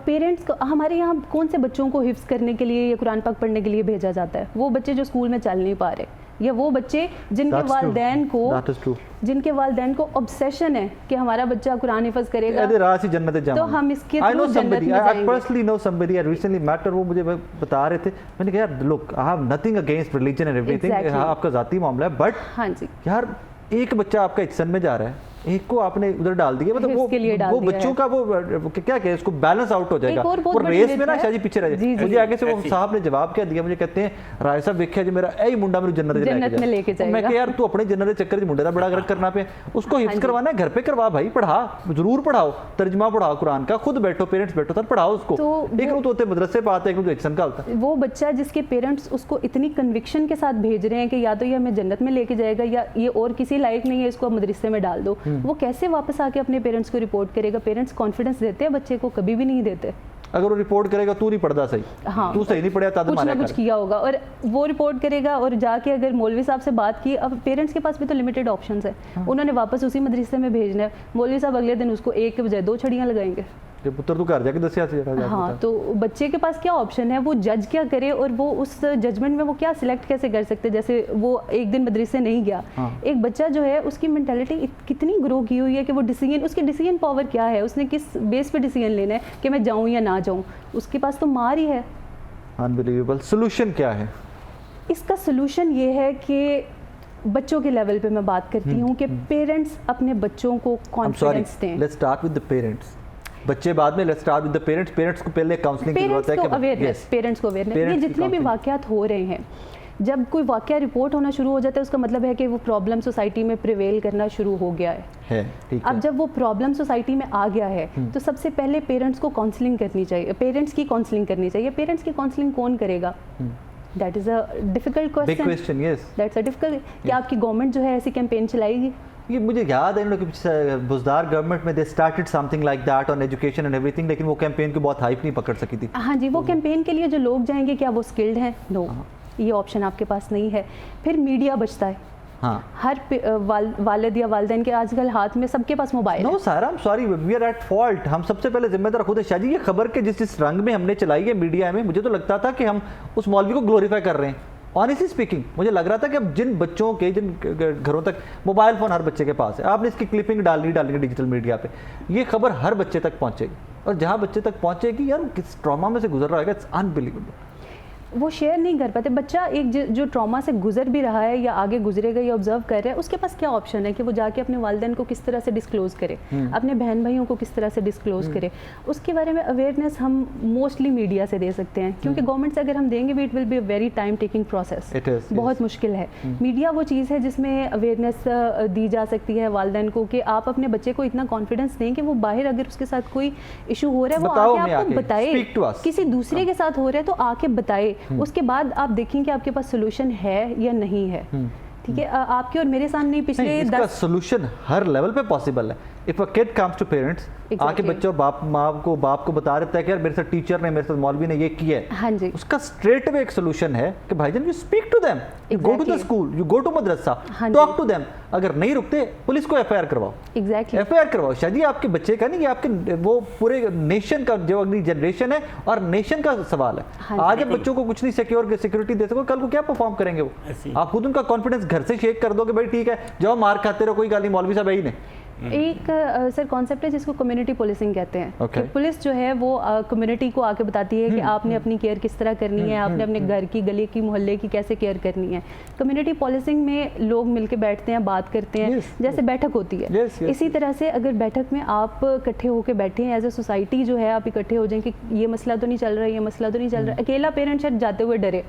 पेरेंट्स को हमारे यहाँ कौन से बच्चों को हिफ्ज़ करने के लिए या कुरान पाक पढ़ने के लिए भेजा जाता है? वो बच्चे जो स्कूल में चल नहीं पा रहे, या वो बच्चे जिनके वालिदैन को ऑब्सेशन है कि हमारा बच्चा कुरान हिफ्ज़ करेगा तो हम इसके थ्रू जन्नत में जाएंगे। I personally know somebody I recently met, और वो मुझे बता रहे थे, मैंने कहा यार look I have nothing against religion and everything, आपका जाती मामला है, बट हाँ जी यार एक बच्चा आपका एक्शन में जा रहा है, एक को आपने उधर डाल दिया, मतलब वो बच्चों का वो क्या कहे, उसको बैलेंस आउट हो जाएगा। वो रेस में ना शायद पीछे रह जाए। मुझे आगे से वो साहब ने जवाब क्या दिया, मुझे कहते हैं राय साहब देखिए जी मेरा यही मुंडा मेरे जन्नत में लेके जाएगा। मैं कहा यार तू अपने जन्नत के चक्कर में मुंडे का बड़ा गलत करना पे, उसको हिफ्ज़ करवाना है घर पे करवा भाई, पढ़ा जरूर पढ़ाओ, तर्जमा पढ़ाओ कुरान का, खुद बैठो पेरेंट्स बैठो तब पढ़ाओ उसको। एक तो होते मदरसे पे आते, एक तो एक्शन का होता है। वो बच्चा जिसके पेरेंट्स उसको इतनी कन्विक्शन के साथ भेज रहे हैं कि या तो ये हमें जन्नत में लेके जाएगा या ये और किसी लायक नहीं है, इसको मदरसे में डाल दो, वो कैसे वापस आके अपने पेरेंट्स को रिपोर्ट करेगा? पेरेंट्स कॉन्फिडेंस देते हैं बच्चे को? कभी भी नहीं देते। अगर वो रिपोर्ट करेगा तू नहीं पढ़ता सही, हाँ, तू सही नहीं पढ़ा, कुछ ना कुछ किया होगा, और वो रिपोर्ट करेगा और जाके अगर मौलवी साहब से बात की, अब पेरेंट्स के पास भी तो लिमिटेड ऑप्शंस है। उन्होंने वापस उसी मदरसे में भेजना है, मौलवी साहब अगले दिन उसको एक के बजाय 2 छड़ियाँ लगाएंगे। पुत्र तू घर जाके दसिया से हाँ, तो बच्चे के पास क्या ऑप्शन है? वो जज क्या करे, और वो उस जजमेंट में वो क्या सिलेक्ट कैसे कर सकते? जैसे वो एक दिन मदरसे नहीं गया, एक बच्चा जो है उसकी मेंटालिटी कितनी ग्रो की हुई है कि वो डिसीजन, उसकी डिसीजन पावर क्या है, उसने किस बेस पे डिसीजन लेना है कि मैं जाऊँ या ना जाऊँ, उसके पास तो मार ही है। अनबिलीवेबल। सोल्यूशन क्या है इसका? सोल्यूशन ये है कि बच्चों के लेवल पे मैं बात करती हूँ कि पेरेंट्स अपने बच्चों को कॉन्फिडेंस दें। Let's start with the parents, बच्चे बाद में, let's start with the parents. Parents को पहले काउंसलिंग की जरूरत है, पेरेंट्स को अवेयरनेस। ये जितने भी वाकयात हो रहे हैं, जब कोई वाकया रिपोर्ट होना शुरू हो जाता है, उसका मतलब है कि वो प्रॉब्लम सोसाइटी में प्रिवेल करना शुरू हो गया है। अब जब वो प्रॉब्लम सोसाइटी में आ गया है तो सबसे पहले पेरेंट्स को काउंसलिंग करनी चाहिए, पेरेंट्स की काउंसलिंग करनी चाहिए। पेरेंट्स की काउंसलिंग कौन करेगा? That is a difficult question. That's a difficult. क्या आपकी गवर्नमेंट जो है ऐसी कैंपेन चलाएगी? ये मुझे याद है इन लोग बुज़दार गवर्नमेंट में they started something like that on education and everything, लेकिन वो कैंपेन की बहुत हाइप नहीं पकड़ सकी थी। हाँ जी, वो कैंपेन के लिए जो लोग जाएंगे क्या वो स्किल्ड हैं? नो, ये ऑप्शन आपके पास नहीं है। फिर मीडिया बचता है। हाँ, हर वालिद या वालिदैन के आजकल हाथ में सबके पास मोबाइल है। No Sara, I am sorry, we are at fault. हम सबसे पहले जिम्मेदार खुद है। शाजी, ये खबर के जिस रंग में हमने चलाई है मीडिया में, मुझे तो लगता था कि हम उस मौलवी को ग्लोरीफाई कर रहे हैं। ऑनेस्टली स्पीकिंग, मुझे लग रहा था कि अब जिन बच्चों के, जिन घरों तक मोबाइल फ़ोन हर बच्चे के पास है, आपने इसकी क्लिपिंग डालनी डिजिटल मीडिया पे, ये खबर हर बच्चे तक पहुंचेगी, और जहां बच्चे तक पहुंचेगी, यार किस ट्रॉमा में से गुजर रहा है, इट्स अनबिलीवेबल। वो शेयर नहीं कर पाते। बच्चा एक जो ट्रॉमा से गुजर भी रहा है या आगे गुजरेगा या ऑब्जर्व कर रहा है, उसके पास क्या ऑप्शन है कि वो जाके अपने वालिदैन को किस तरह से डिस्क्लोज करे, अपने बहन भाइयों को किस तरह से डिस्क्लोज करे। उसके बारे में अवेयरनेस हम मोस्टली मीडिया से दे सकते हैं, क्योंकि गवर्नमेंट से अगर हम देंगे भी, it will be a very time taking process, बहुत मुश्किल है। मीडिया वो चीज़ है जिसमें अवेयरनेस दी जा सकती है वालिदैन को, कि आप अपने बच्चे को इतना कॉन्फिडेंस दें कि वो बाहर अगर उसके साथ कोई इशू हो रहा है वो आके आपको बताए, किसी दूसरे के साथ हो रहा है तो आके बताए। उसके बाद आप देखें कि आपके पास सोल्यूशन है या नहीं है। ठीक है, आपके और मेरे सामने पिछले 10 सोल्यूशन हर लेवल पे पॉसिबल है। If a kid comes to parents, आके बच्चे और बाप को बता देता है कि यार मेरे साथ टीचर ने, मेरे साथ मौलवी ने ये किया है, हाँ जी, उसका स्ट्रेट वे एक सोल्यूशन है कि भाईजान you speak to them, you go to the school, you go to madrasa, talk to them. अगर नहीं रुकते पुलिस को एफआईआर करवाओ, एफआईआर करवाओ। शायद ये आपके बच्चे का नहीं, ये आपके वो पूरे नेशन का, जो अगली जनरेशन है और नेशन का सवाल है। आज आप बच्चों को कुछ नहीं सिक्योरिटी दे सको, कल को क्या परफॉर्म करेंगे वो? आप खुद उनका कॉन्फिडेंस घर से शेक कर दो कि भाई ठीक है जाओ मार खाते रहो, कोई गाली मौलवी साहब है ही नहीं। एक सर कॉन्सेप्ट है जिसको कम्युनिटी पुलिसिंग कहते हैं। कि पुलिस जो है वो कम्युनिटी को आके बताती है कि आपने अपनी केयर किस तरह करनी है, आपने अपने घर की, गली की, मोहल्ले की कैसे केयर करनी है। कम्युनिटी पुलिसिंग में लोग मिलके बैठते हैं, बात करते हैं, जैसे बैठक होती है। इसी तरह से अगर बैठक में आप इकट्ठे होकर बैठे हैं एज ए सोसाइटी, जो है आप इकट्ठे हो जाएं कि ये मसला तो नहीं चल रहा है, ये मसला तो नहीं चल रहा है। अकेला पेरेंट शायद जाते हुए डरे,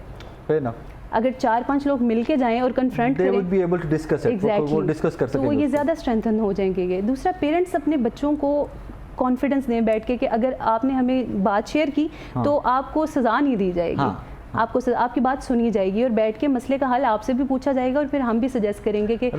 अगर 4-5 लोग मिलके जाएं और कन्फ्रंट करें, would be able to discuss it, वो डिस्कस कर सकेंगे, तो ये ज़्यादा स्ट्रेंथन हो जाएंगे। ये दूसरा, पेरेंट्स अपने बच्चों को कॉन्फिडेंस दें बैठ के कि अगर आपने हमें बात शेयर की तो आपको सज़ा नहीं दी जाएगी, आपकी बात सुनी जाएगी और बैठ के मसले का हल आपसे भी पूछा जाएगा और फिर हम भी सजेस्ट करेंगे कि ये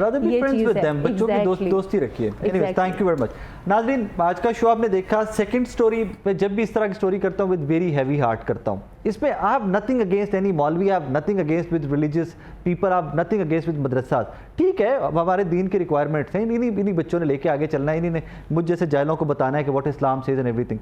चीज़ है। बच्चों की दोस्ती रखिए। Thank you very much. नाज़रीन, आज का शो आपने देखा। सेकंड स्टोरी पे जब भी इस तरह की स्टोरी करता हूँ विद वेरी हैवी हार्ट करता हूँ। इसमें I have nothing against any maulvi, I have nothing against with religious people, I have nothing against with madrasa. ठीक है, अब हमारे दीन के रिक्वायरमेंट्स हैं, इन्हीं बच्चों ने लेके आगे चलना है, इन्हीं ने मुझ जैसे जाहिलों को बताना है कि what Islam says and everything.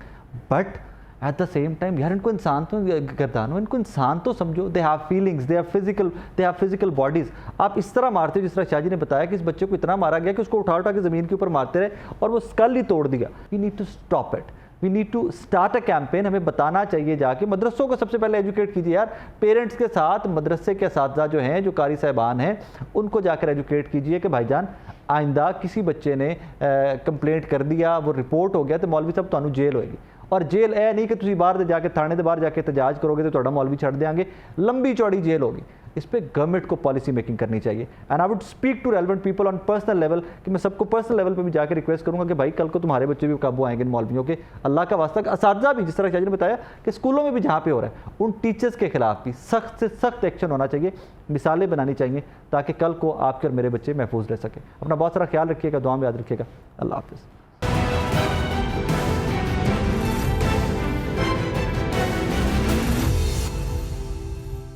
But at the same time यार इनको इंसान तो गर्दानो, इनको इंसान तो समझो। They have feelings, they have physical bodies. आप इस तरह मारते हो जिस तरह शाहजी ने बताया कि इस बच्चे को इतना मारा गया कि उसको उठा उठा के ज़मीन के ऊपर मारते रहे और वो स्कल ही तोड़ दिया। We need to stop it, we need to start a campaign. हमें बताना चाहिए जाके, मदरसों को सबसे पहले एजुकेट कीजिए यार, पेरेंट्स के साथ मदरसे के असातिज़ा जो हैं, जो कारी साहिबान हैं, उनको जाकर एजुकेट कीजिए कि भाईजान आइंदा किसी बच्चे ने कंप्लेंट कर दिया, वो रिपोर्ट हो गया तो मौलवी साहब तुहानू जेल होएगी। और जेल है नहीं कि तुम बाहर जाके थाने के बाहर जाके एहतजाज करोगे तो तुहाडा मौलवी छड़ देंगे, लंबी चौड़ी जेल होगी। इस पर गवर्नमेंट को पॉलिसी मेकिंग करनी चाहिए। And I would speak to relevant people on personal level, कि मैं सबको पर्सनल लेवल पे भी जाकर रिक्वेस्ट करूंगा कि भाई कल को तुम्हारे बच्चे भी काबू आएंगे इन मौलवियों के। अल्लाह का वास्ता, असातिज़ा भी, जिस तरह शाहजी ने बताया कि स्कूलों में भी जहाँ पे हो रहा है, उन टीचर्स के खिलाफ भी सख्त से सख्त एक्शन होना चाहिए, मिसालें बनानी चाहिए, ताकि कल को आपके और मेरे बच्चे महफूज रह सकें। अपना बहुत सारा ख्याल रखिएगा, दुआ में याद रखिएगा। अल्लाह हाफ़िज़।